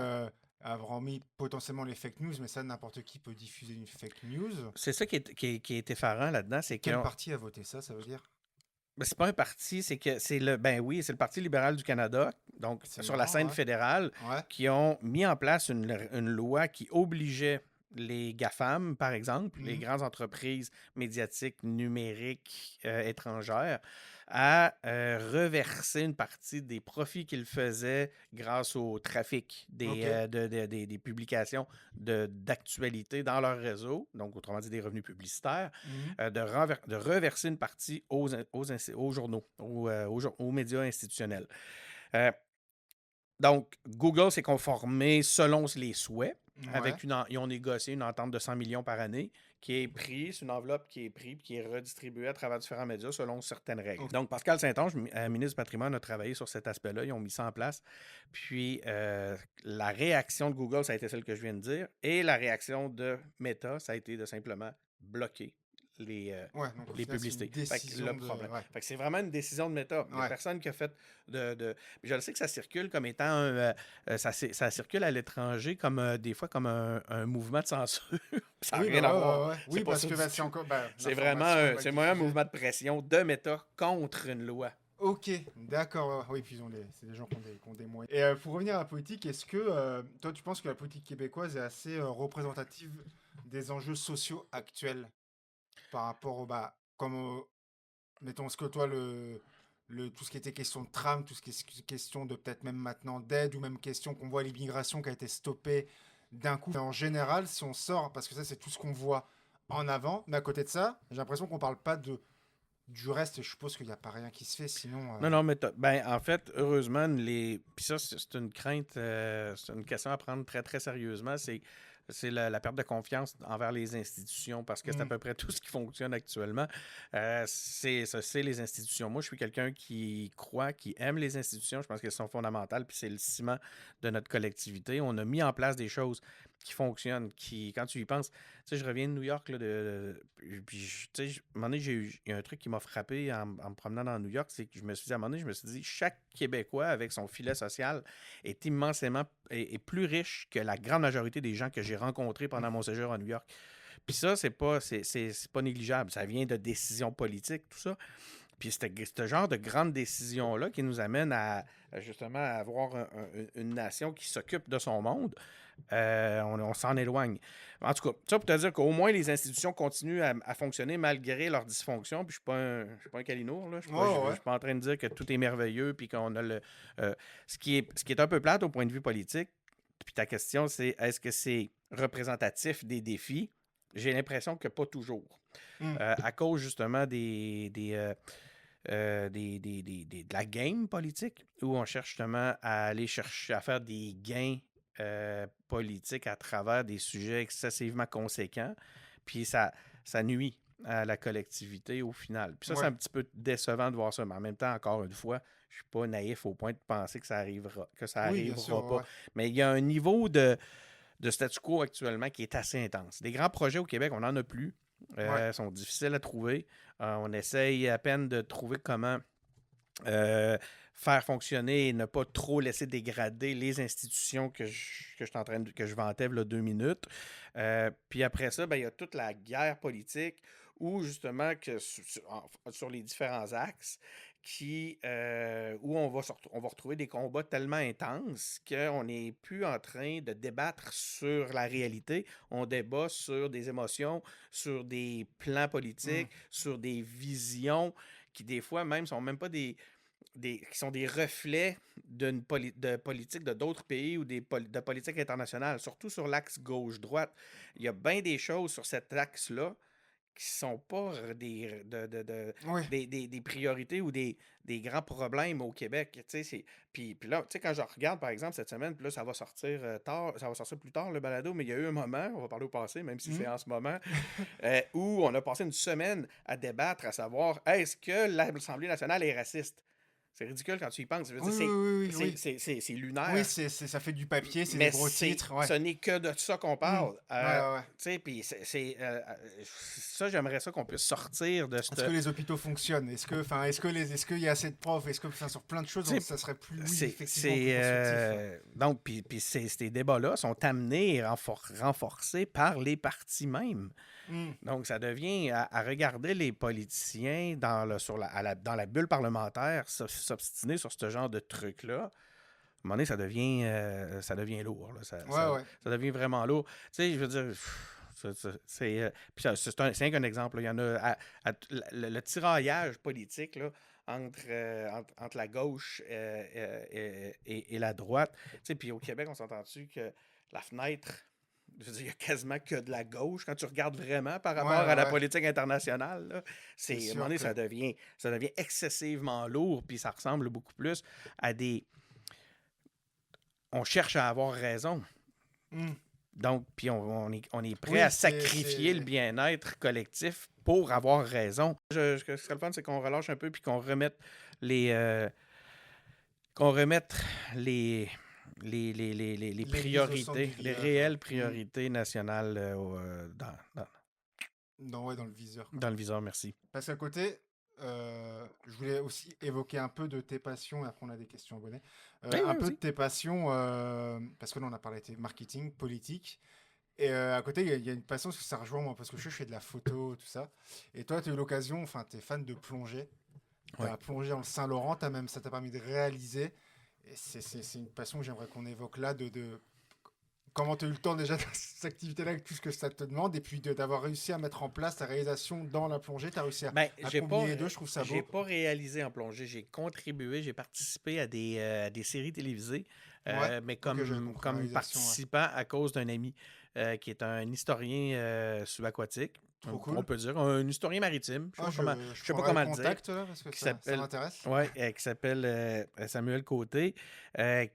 potentiellement les fake news, mais ça, n'importe qui peut diffuser une fake news. C'est ça qui est effarant là-dedans, c'est que Quel parti a voté ça, ça veut dire? ben, c'est pas un parti, c'est que c'est le Parti libéral du Canada, donc C'est sur la marrant, scène ouais. fédérale, Ouais. qui ont mis en place une loi qui obligeait les GAFAM, par exemple, les Mhm. grandes entreprises médiatiques numériques étrangères, à reverser une partie des profits qu'ils faisaient grâce au trafic Ok. des publications d'actualité dans leur réseau, donc autrement dit des revenus publicitaires, Mhm. de reverser une partie aux journaux, aux médias institutionnels. Euh, donc, Google s'est conformé selon les souhaits. Ouais. Ils ont négocié une entente de 100 millions par année qui est prise, une enveloppe qui est prise qui est redistribuée à travers différents médias selon certaines règles. Ok. Donc, Pascal Saint-Onge, ministre du Patrimoine, a travaillé sur cet aspect-là. Ils ont mis ça en place. Puis, la réaction de Google, ça a été celle que je viens de dire. Et la réaction de Meta, ça a été de simplement bloquer Ouais, donc au les final, c'est une publicités. Fait que le décision de. problème. Ouais. Fait que c'est vraiment une décision de Meta. Il n'y a Ouais. personne qui a fait je le sais que ça circule comme étant ça circule à l'étranger comme des fois comme un mouvement de censure. Ça n'a Oui, bah rien à voir. ouais, ouais, ouais. C'est Oui, pas parce ça que du bah, c'est tout. encore. Bah, C'est vraiment l'information est mal c'est vraiment un diffusée. mouvement de pression de Meta contre une loi. Ok, d'accord. Oui, puis c'est des gens qui ont des moyens. Et pour revenir à la politique, est-ce que toi, tu penses que la politique québécoise est assez représentative des enjeux sociaux actuels par rapport mettons, ce que toi, tout ce qui était question de tram, tout ce qui est question de peut-être même maintenant d'aide, ou même question qu'on voit l'immigration qui a été stoppée d'un coup. Mais en général, si on sort, parce que ça, c'est tout ce qu'on voit en avant, mais à côté de ça, j'ai l'impression qu'on parle pas du reste, et je suppose qu'il n'y a pas rien qui se fait, sinon. Non, non, mais ben, en fait, heureusement, puis ça, c'est une crainte, c'est une question à prendre très, très sérieusement. C'est la perte de confiance envers les institutions parce que c'est à Hmm. peu près tout ce qui fonctionne actuellement. C'est les institutions. Moi, je suis quelqu'un qui croit, qui aime les institutions. Je pense qu'elles sont fondamentales, puis c'est le ciment de notre collectivité. On a mis en place des choses qui fonctionnent, quand tu y penses, tu sais, je reviens de New York, là, puis, tu sais, à un moment donné, il y a un truc qui m'a frappé en me promenant dans New York, c'est que je me suis dit, à un moment donné, je me suis dit, chaque Québécois, avec son filet social, est immensément, est plus riche que la grande majorité des gens que j'ai rencontrés pendant mon séjour à New York. Puis ça, c'est pas négligeable. Ça vient de décisions politiques, tout ça. Puis c'est ce genre de grandes décisions-là qui nous amène justement à avoir une nation qui s'occupe de son monde. On s'en éloigne. En tout cas, ça pour te dire qu'au moins les institutions continuent à fonctionner malgré leur dysfonction. Puis je suis pas un calinours, là. Ouais, Je ouais. suis pas en train de dire que tout est merveilleux puis qu'on a euh, ce qui est un peu plate au point de vue politique. Puis ta question, c'est est-ce que c'est représentatif des défis? J'ai l'impression que pas toujours. Hmm. À cause justement de la game politique, où on cherche justement à aller chercher à faire des gains politiques à travers des sujets excessivement conséquents. Puis ça nuit à la collectivité au final. Puis ça, c'est Ouais. un petit peu décevant de voir ça. Mais en même temps, encore une fois, je suis pas naïf au point de penser que ça Oui, bien sûr, arrivera pas. ouais. Mais il y a un niveau de statu quo actuellement qui est assez intense. Des grands projets au Québec, on n'en a plus. Ouais. Sont difficiles à trouver. On essaye à peine de trouver comment euh, faire fonctionner et ne pas trop laisser dégrader les institutions que je vantais là 2 minutes. Puis après ça, ben, il y a toute la guerre politique où justement sur les différents axes où on va retrouver des combats tellement intenses qu'on n'est plus en train de débattre sur la réalité. On débat sur des émotions, sur des plans Hmm. politiques, sur des visions qui des fois même sont même pas qui sont des reflets de politique de d'autres pays ou de politique internationale, surtout sur l'axe gauche-droite. Il y a bien des choses sur cet axe-là qui sont pas Oui. des priorités ou des grands problèmes au Québec. Puis là, tu sais, quand je regarde, par exemple, cette semaine, puis là, ça va sortir tard, ça va sortir plus tard, le balado, mais il y a eu un moment, on va parler au passé, même si c'est Mhm. en ce moment, où on a passé une semaine à débattre, à savoir, est-ce que l'Assemblée nationale est raciste? C'est ridicule quand tu y penses. Je veux dire, Oui, oui, oui, oui. c'est Oui, lunaire. ça fait du papier, c'est des Mais gros titres, ouais. ce n'est que de ça qu'on Mhm. parle. Ouais, ouais, ouais. Puis ça, j'aimerais ça qu'on puisse sortir de Est-ce que cette. les hôpitaux fonctionnent? Est-ce qu'il y a assez de profs? Est-ce que, enfin, sur plein de choses, Tu sais, ça serait plus, oui, effectivement, plus constructif. donc, puis ces débats-là sont amenés et renforcés par les partis même. Mhm. Donc, ça devient à regarder les politiciens dans la bulle parlementaire s'obstiner sur ce genre de truc-là. À un moment donné, ça devient lourd. Là. Ouais, ouais. Ça devient vraiment lourd. Tu sais, je veux dire, puis c'est qu'un exemple. Là. Il y en a le tiraillage politique là, entre la gauche et la droite. Tu sais, puis au Québec, on s'entend-tu que la fenêtre, je veux dire, il y a quasiment que de la gauche quand tu regardes vraiment par Ouais, rapport à la ouais, ouais. politique internationale. Là, C'est à un moment sûr donné, que. ça devient excessivement lourd, puis ça ressemble beaucoup plus à des on cherche à avoir raison. Mhm. Donc, puis on est prêt Oui, à sacrifier le bien-être collectif pour avoir raison. Ce qui serait le fun, c'est qu'on relâche un peu puis qu'on remette les qu'on remette les l'église au centre du priorités, les village, ouais. réelles priorités nationales Ouais, dans le viseur, quoi. dans le viseur. Merci. Parce qu'à côté, je voulais aussi évoquer un peu de tes passions, et après on a des questions abonnées. Oui, Un oui, peu de vas-y. tes passions, parce que là on a parlé de marketing, politique. Et à côté, il y a une passion, parce que ça rejoint moi, parce que je fais de la photo, tout ça. Et toi, tu as eu l'occasion, enfin, tu es fan de plongée. Tu Oui. as plongé dans le Saint-Laurent, ça t'a permis de réaliser. Et c'est une passion que j'aimerais qu'on évoque là, de comment tu as eu le temps déjà de cette activité-là, avec tout ce que ça te demande, et puis d'avoir réussi à mettre en place ta réalisation dans la plongée. Tu as réussi Ben, à combiner les deux, je trouve ça j'ai beau. pas réalisé en plongée. J'ai contribué, j'ai participé à des séries télévisées, Ouais, mais ok, j'avais compris comme réalisation, ouais. participant à cause d'un ami qui est un historien subaquatique. Trop On cool. peut dire un historien maritime. Ah, je Je sais pas prendrai le comment le dire. contact là, parce que Qui ça s'appelle m'intéresse. qui s'appelle Samuel Côté,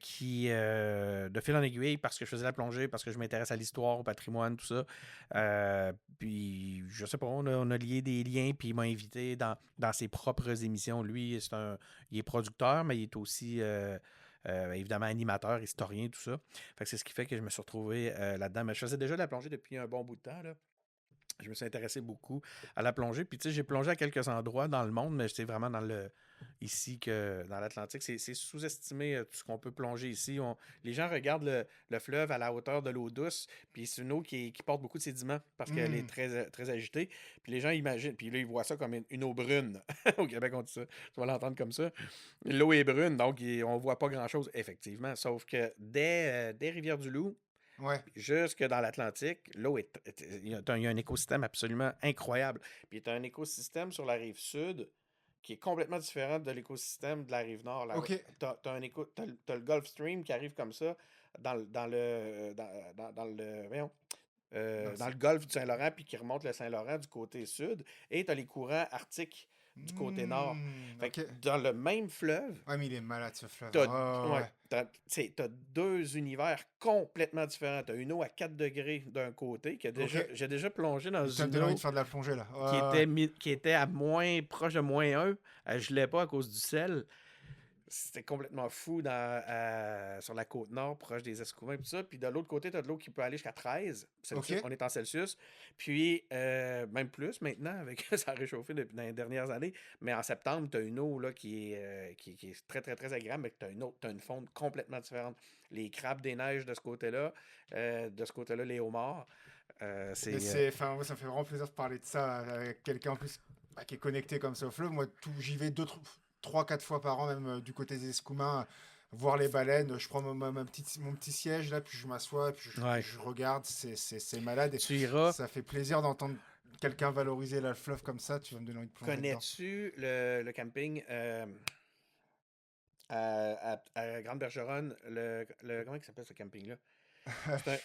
qui, de fil en aiguille, parce que je faisais la plongée, parce que je m'intéresse à l'histoire, au patrimoine, tout ça. Puis, je sais pas, on a lié des liens, puis il m'a invité dans ses propres émissions. Lui, il est producteur, mais il est aussi, évidemment, animateur, historien, tout ça. Fait que c'est ce qui fait que je me suis retrouvé là-dedans. Mais je faisais déjà de la plongée depuis un bon bout de temps, là. Je me suis intéressé beaucoup à la plongée. Puis, tu sais, j'ai plongé à quelques endroits dans le monde, mais c'est vraiment ici que dans l'Atlantique. C'est sous-estimé tout ce qu'on peut plonger ici. Les gens regardent le fleuve à la hauteur de l'eau douce, puis c'est une eau qui porte beaucoup de sédiments parce qu'elle est Hmm. très, très agitée. Puis les gens imaginent, puis là, ils voient ça comme une eau brune. Au Québec, on dit ça. Tu vas l'entendre comme ça. L'eau est brune, donc on ne voit pas grand-chose, effectivement. Sauf que des Rivières-du-Loup, Ouais, jusque dans l'Atlantique, l'eau il y a un écosystème absolument incroyable. Puis tu as un écosystème sur la rive sud qui est complètement différent de l'écosystème de la rive nord. ok. T'as le Gulf Stream qui arrive comme ça voyons, Donc, dans le golfe du Saint-Laurent, puis qui remonte le Saint-Laurent du côté sud. Et tu as les courants arctiques du côté nord. Fait que ok. dans le même fleuve, Ouais, mais il est malade ce fleuve. t'as, Oh, ouais, ouais. t'as deux univers complètement différents. T'as une eau à 4 degrés d'un côté, Ok. j'ai déjà plongé dans Ça me une donne envie de eau faire de la plongée là. qui était à proche de -1. Elle gelait pas à cause du sel. C'était complètement fou sur la côte nord, proche des Escoumins et tout ça. Puis de l'autre côté, tu as de l'eau qui peut aller jusqu'à 13 Ok. Celsius. On est en Celsius. Puis même plus maintenant, avec ça a réchauffé dans les dernières années. Mais en septembre, tu as une eau là, qui est très, très, très agréable, mais tu as une fonte complètement différente. Les crabes des neiges de ce côté-là, les homards. Mais C'est. enfin, moi, ça me fait vraiment plaisir de parler de ça avec quelqu'un en plus qui est connecté comme ça au fleuve. Moi, j'y vais 3, 4 fois par an, même du côté des Escoumins, voir les baleines. Je prends mon petit siège là, puis je m'assois, puis Ouais. je regarde. C'est malade. Et Tu iras. ça fait plaisir d'entendre quelqu'un valoriser le fleuve comme ça. Tu vas me donner envie de plonger dedans. Connais-tu le camping à Grande-Bergeronne, comment il s'appelle ce camping-là?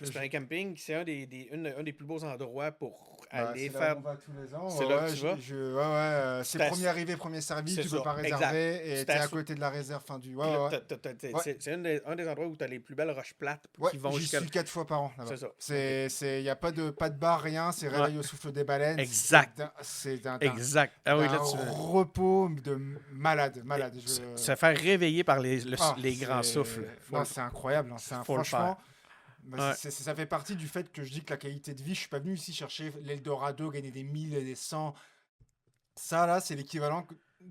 C'est un camping, c'est un des plus beaux endroits pour aller C'est là où faire. on va tous les ans. C'est là que tu vas. C'est T'as- premier arrivé, premier servi, C'est tu peux ça, pas exact. réserver et Tu t'es à t'assois. côté de la réserve. Fin du... Puis là, Ouais. c'est un des endroits où tu as les plus belles roches plates Ouais, qui vont j'y jusqu'à. suis 4 fois par an là-bas. C'est ça. Il n'y a pas de bar, rien. C'est Ouais. réveil au souffle des baleines. Exact. C'est Exact. Ah oui, d'un là, repos de malade. se faire réveiller par les grands c'est... souffles. Non, c'est incroyable. Hein. Faut le Franchement, faire. Ouais. ça fait partie du fait que je dis que la qualité de vie, je suis pas venu ici chercher l'Eldorado, gagner des 1000 et des 100. Ça, là, c'est l'équivalent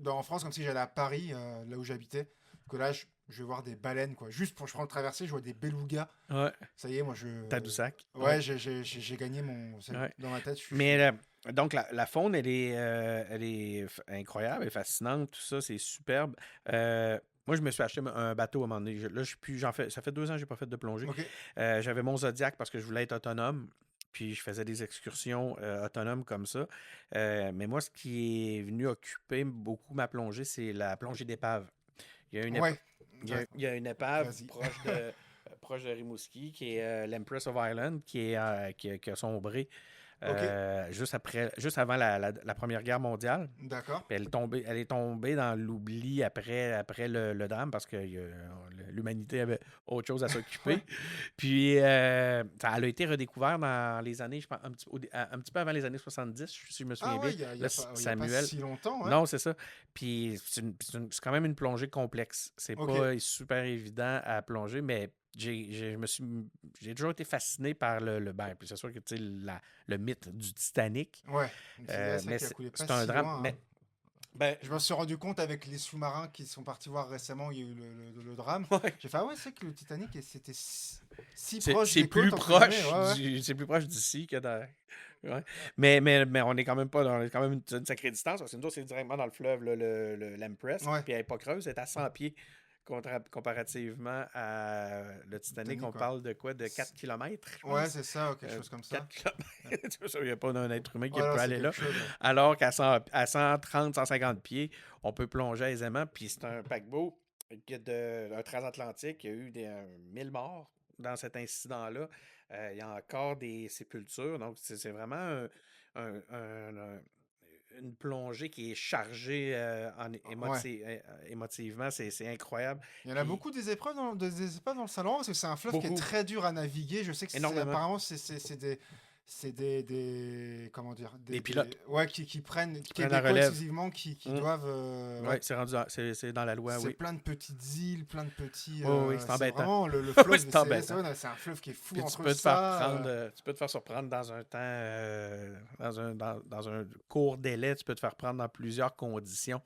en France, comme si j'allais à Paris, là où j'habitais. Que là, je vais voir des baleines, quoi. Juste pour je prends le traversée, je vois des belugas. Ouais. Ça y est, moi, Tadoussac. Ouais, j'ai gagné mon... Ouais. Dans ma tête, Mais donc, la faune, elle est incroyable, elle est fascinante, tout ça, c'est superbe. Moi, je me suis acheté un bateau à un moment donné. Là, ça fait 2 ans que je n'ai pas fait de plongée. OK. J'avais mon Zodiac parce que je voulais être autonome. Puis je faisais des excursions autonomes comme ça. Mais moi, ce qui est venu occuper beaucoup ma plongée, c'est la plongée d'épave. Il y a une Ouais. il y a une épave Vas-y. proche de Rimouski, qui est l'Empress of Ireland, qui a sombré juste avant la Première Guerre mondiale. D'accord. Puis elle est tombée dans l'oubli après le drame parce que l'humanité avait autre chose à s'occuper. Puis elle a été redécouverte dans les années, je pense, un petit peu avant les années 70, si je me souviens bien. Il y a Samuel. pas si longtemps. Ouais. Non, c'est ça. Puis c'est quand même une plongée complexe. C'est pas super évident à plonger, mais j'ai toujours été fasciné par puis c'est sûr que le mythe du Titanic. Ouais. Mais c'est un drame. Loin, mais, je me suis rendu compte avec les sous-marins qui sont partis voir récemment, il y a eu le drame. Ouais. J'ai fait, c'est que le Titanic, c'était si c'est proche c'est des plus côtes, proche ouais. c'est plus proche d'ici que dans. Ouais. Mais on est quand même pas dans quand même une sacrée distance. Parce que nous autres, c'est directement dans le fleuve, l'Empress. Ouais. Puis elle n'est pas creuse, elle est à 100 pieds. Comparativement à le Titanic, on quoi. parle de quoi? De 4 km? Ouais, c'est ça, quelque chose comme ça. 4 km. Il n'y a pas un être humain qui Voilà, peut c'est aller là. quelque chose, ouais. Alors qu'à 130, 150 pieds, on peut plonger aisément. Puis c'est un paquebot un transatlantique. Il y a eu 1000 morts dans cet incident-là. Il y a encore des sépultures. Donc, c'est vraiment une plongée qui est chargée émotivement. C'est incroyable. Il y en a beaucoup des épreuves dans le Saint-Laurent parce que c'est un fleuve qui est Beaucoup. très dur à naviguer. Je sais que Énormément. apparemment, c'est des comment dire, des pilotes. Ouais, qui prennent la des relève. exclusivement qui doivent. Ouais, c'est rendu c'est dans la loi, c'est oui. plein de petites îles, plein de petits. Oui, c'est embêtant. Vraiment le fleuve. Oui, c'est embêtant. C'est un fleuve qui est fou Puis entre tu peux ça. tu peux te faire surprendre dans un temps, dans un court délai, tu peux te faire prendre dans plusieurs conditions.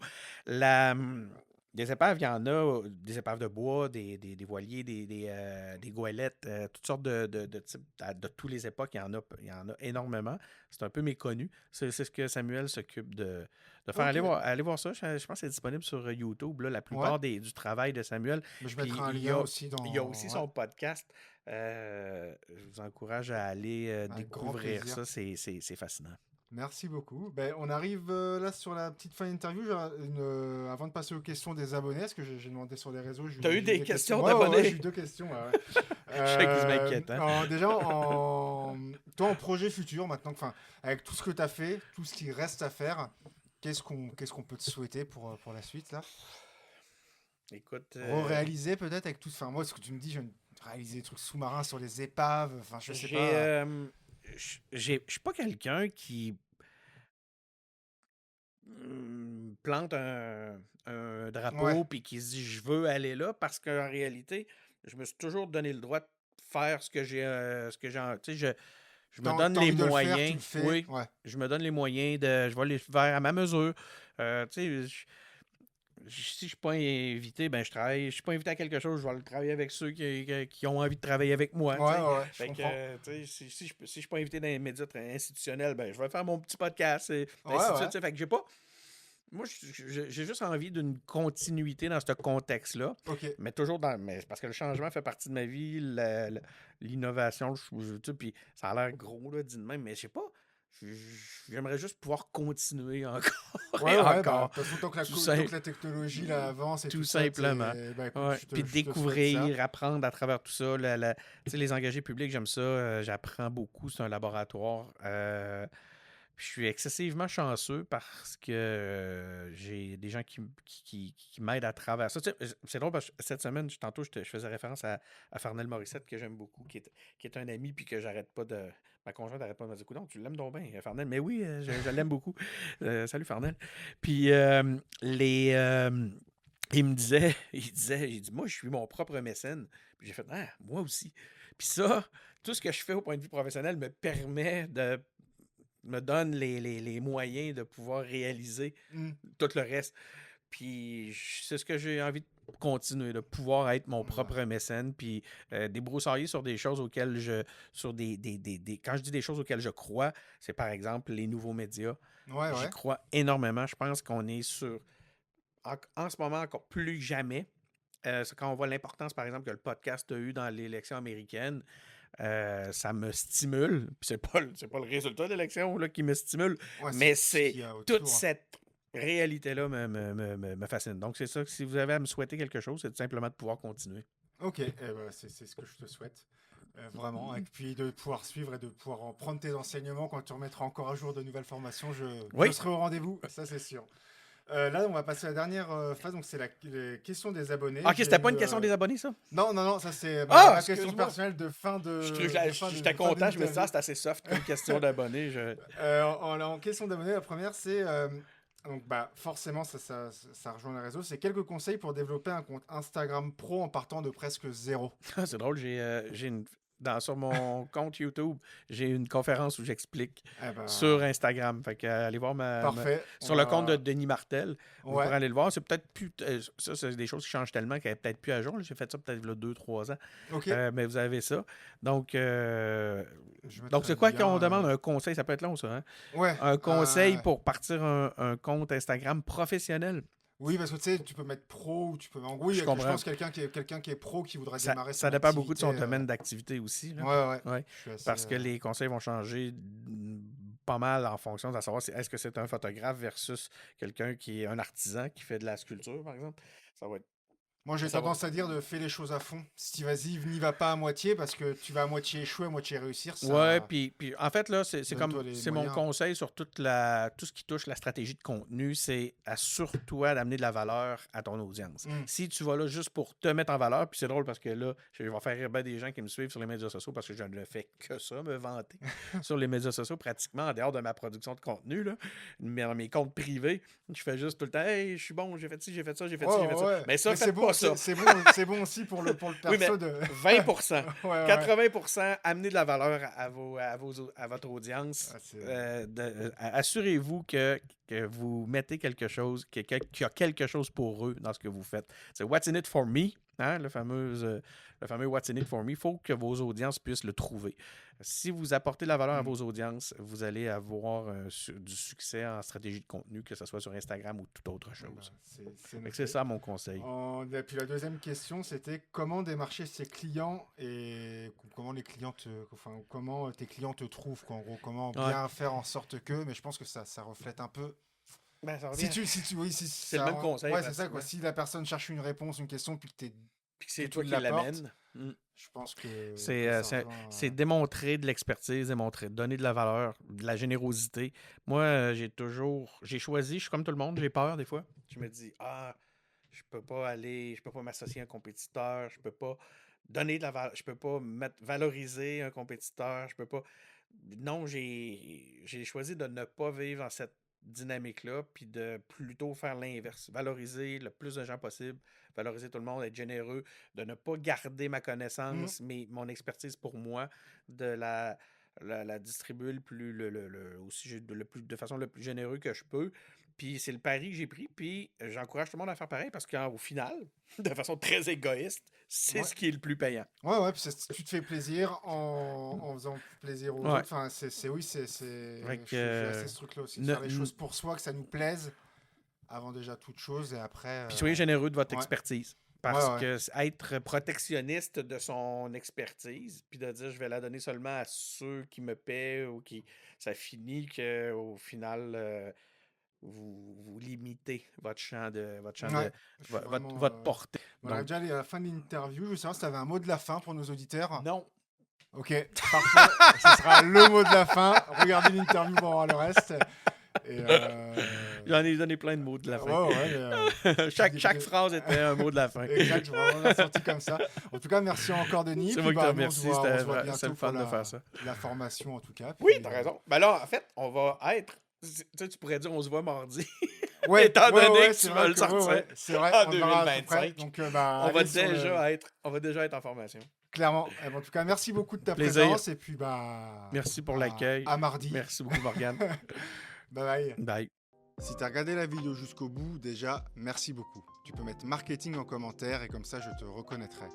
Des épaves, il y en a, des épaves de bois, des voiliers, des goélettes, toutes sortes de types, de toutes les époques, il y en a énormément. C'est un peu méconnu. C'est ce que Samuel s'occupe de faire. Allez voir ça. Je pense que c'est disponible sur YouTube, là, la plupart du travail de Samuel. Mais je mettrai un lien aussi dans... Il y a aussi son podcast. Je vous encourage à aller découvrir ça. C'est fascinant. Merci beaucoup. On arrive là sur la petite fin d'interview. Avant de passer aux questions des abonnés, parce que j'ai demandé sur les réseaux. Tu as eu des questions d'abonnés? J'ai eu 2 questions. Je sais que je m'inquiète. Déjà, toi, en projet futur, maintenant, avec tout ce que tu as fait, tout ce qui reste à faire, qu'est-ce qu'on peut te souhaiter pour la suite là? Écoute. Réaliser peut-être avec tout. Moi, ce que tu me dis, je vais réaliser des trucs sous-marins sur les épaves. Je sais pas. Je suis pas quelqu'un qui plante un drapeau puis qui se dit je veux aller là parce qu'en réalité, je me suis toujours donné le droit de faire ce que j'ai je me donne les moyens. Je me donne les moyens je vais les faire à ma mesure. Si je ne suis pas invité, je travaille. Je ne suis pas invité à quelque chose, je vais le travailler avec ceux qui ont envie de travailler avec moi. Je comprends. Si je ne suis pas invité dans les médias institutionnels, je vais faire mon petit podcast. Fait que j'ai pas. Moi, j'ai juste envie d'une continuité dans ce contexte-là. Mais toujours parce que le changement fait partie de ma vie, l'innovation, puis ça a l'air gros, là, dit de même, mais je sais pas. j'aimerais juste pouvoir continuer encore Ouais, et ouais, encore. de toute façon, Tout, tant que la technologie là, avance et tout tout ça, simplement. écoute, Ouais. Puis je te souhaite ça. découvrir, apprendre à travers tout ça. Tu sais, les engagés publics, j'aime ça. J'apprends beaucoup. C'est un laboratoire. Je suis excessivement chanceux parce que j'ai des gens qui m'aident à travers ça. Tu sais, c'est drôle parce que cette semaine, tantôt, je faisais référence à Farnell Morissette, que j'aime beaucoup, qui est un ami, puis que j'arrête pas de. Ma conjointe n'arrête pas de me dire: non, tu l'aimes donc bien, Farnell. Mais oui, je l'aime beaucoup. Salut, Farnell. Puis, il me disait, il dit: moi, je suis mon propre mécène. Puis j'ai fait: ah, moi aussi. Puis ça, tout ce que je fais au point de vue professionnel me donne les moyens de pouvoir réaliser Mm. tout le reste. Puis c'est ce que j'ai envie de continuer, de pouvoir être mon propre mécène, puis débroussailler sur des choses auxquelles quand je dis des choses auxquelles je crois, c'est par exemple les nouveaux médias. Ouais, J'y ouais. crois énormément. Je pense qu'on est en ce moment encore plus que jamais. C'est quand on voit l'importance, par exemple, que le podcast a eu dans l'élection américaine, ça me stimule. Puis c'est pas le résultat de l'élection là, qui me stimule, Ouais, mais c'est ce c'est qu'il y a toute autour. cette réalité-là me fascine. Donc, c'est ça que si vous avez à me souhaiter quelque chose, c'est tout simplement de pouvoir continuer. Ok, c'est ce que je te souhaite. Vraiment. Et puis de pouvoir suivre et de pouvoir en prendre tes enseignements quand tu remettras encore à jour de nouvelles formations, je Oui. serai au rendez-vous, ça c'est sûr. Là, on va passer à la dernière phase, donc c'est les questions des abonnés. Ok, c'était pas une question des abonnés, ça? Non, ça c'est Ah, ma question excuse-moi. personnelle de fin de. J'étais content, je me disais, c'est assez soft comme question d'abonnés. En question d'abonnés, la première c'est. Donc, forcément, ça rejoint les réseaux. C'est quelques conseils pour développer un compte Instagram pro en partant de presque zéro. C'est drôle, sur mon compte YouTube, j'ai une conférence où j'explique sur Instagram. Fait que allez voir parfait. sur le compte de Denis Martel. Vous pourrez aller le voir. C'est peut-être plus. Ça, c'est des choses qui changent tellement qu'elle n'est peut-être plus à jour. J'ai fait ça peut-être il y a 2-3 ans. Ok. Mais vous avez ça. Donc c'est quoi qu'on demande? Un conseil, ça peut être long, ça. Hein? Ouais. Un conseil pour partir un compte Instagram professionnel. Oui, parce que tu sais, tu peux mettre pro ou tu peux. En gros, je pense quelqu'un qui est pro qui voudrait démarrer son Ça dépend beaucoup de son domaine d'activité aussi. Là. Ouais. Parce que les conseils vont changer pas mal en fonction de savoir est-ce que c'est un photographe versus quelqu'un qui est un artisan qui fait de la sculpture, par exemple. Ça va être. Moi, j'ai tendance à dire de faire les choses à fond. Si vas-y, n'y va pas à moitié parce que tu vas à moitié échouer, à moitié réussir. Ça... Ouais, puis en fait, là, c'est mon conseil sur tout ce qui touche la stratégie de contenu, c'est assure-toi d'amener de la valeur à ton audience. Si tu vas là juste pour te mettre en valeur, puis c'est drôle parce que là, je vais faire rire des gens qui me suivent sur les médias sociaux parce que je ne fais que ça, me vanter sur les médias sociaux pratiquement en dehors de ma production de contenu. Là. Mais dans mes comptes privés, je fais juste tout le temps: hey, je suis bon, j'ai fait ci, j'ai fait ça, j'ai fait ci, j'ai fait ça. Mais ça, faites pas ça. C'est bon aussi pour le perso oui, mais de 20%. 80%, amenez de la valeur à votre audience. Assurez-vous que vous mettez quelque chose, qu'il y a quelque chose pour eux dans ce que vous faites. C'est What's in it for me, hein, le fameux What's in it for me. Il faut que vos audiences puissent le trouver. Si vous apportez de la valeur à vos audiences, vous allez avoir du succès en stratégie de contenu, que ce soit sur Instagram ou toute autre chose. C'est ça mon conseil. Et puis la deuxième question, c'était comment démarcher ses clients et comment comment tes clients te trouvent, quoi, en gros, comment bien faire en sorte que, mais je pense que ça reflète un peu. C'est le même conseil. Ouais, c'est ça, quoi. Si la personne cherche une réponse, une question, puis que c'est toi qui l'amènes. Je pense que c'est démontrer de l'expertise, donner de la valeur, de la générosité. Moi, j'ai choisi, je suis comme tout le monde, j'ai peur des fois. Je me dis, je peux pas m'associer à un compétiteur, je peux pas donner de la valeur, je peux pas valoriser un compétiteur, je peux pas. Non, j'ai choisi de ne pas vivre dans cette dynamique-là, puis de plutôt faire l'inverse. Valoriser le plus de gens possible, valoriser tout le monde, être généreux, de ne pas garder ma connaissance, mais mon expertise pour moi, de la distribuer de façon le plus généreuse que je peux. Puis c'est le pari que j'ai pris, puis j'encourage tout le monde à faire pareil parce qu'au final, de façon très égoïste, c'est ce qui est le plus payant. Ouais, puis tu te fais plaisir en faisant plaisir aux autres. Enfin, je suis assez ce truc-là aussi, de faire les choses pour soi, que ça nous plaise avant déjà toute chose et après. Puis soyez généreux de votre expertise. Parce Ouais. que être protectionniste de son expertise, puis de dire je vais la donner seulement à ceux qui me paient ou qui. Ça finit qu'au final, vous limitez votre champ Ouais, de je suis vraiment. votre portée. On arrive Donc, déjà à la fin de l'interview. Je veux savoir si tu avais un mot de la fin pour nos auditeurs. non. Ok, parfait. Ce sera le mot de la fin. Regardez l'interview pour voir le reste. Et J'en ai donné plein de mots de la fin. Ouais. Chaque phrase était un mot de la fin. Exact, je vraiment bien senti comme ça. En tout cas, merci encore, Denis. C'est Puis, moi qui te nous, remercie. on se voit C'est bientôt le fun pour de faire ça. la formation, en tout cas. Oui, Puis, t'as raison. Ben là, en fait, on va être. Tu sais, tu pourrais dire on se voit mardi. Ouais, Étant donné que c'est tu vrai vas le sortir ouais, c'est vrai, en on verra à peu près. 2025. Donc, On va allez sur déjà être en formation. clairement. En tout cas, merci beaucoup de ta Plaisir. présence. Et puis, Merci pour l'accueil. À mardi. Merci beaucoup, Morgane. Bye. Bye. Si tu as regardé la vidéo jusqu'au bout, déjà, merci beaucoup. Tu peux mettre marketing en commentaire et comme ça, je te reconnaîtrai.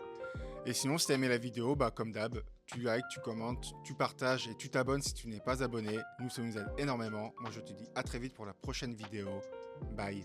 Et sinon, si tu as aimé la vidéo, comme d'hab, tu likes, tu commentes, tu partages et tu t'abonnes si tu n'es pas abonné. Nous, ça nous aide énormément. Moi, je te dis à très vite pour la prochaine vidéo. Bye.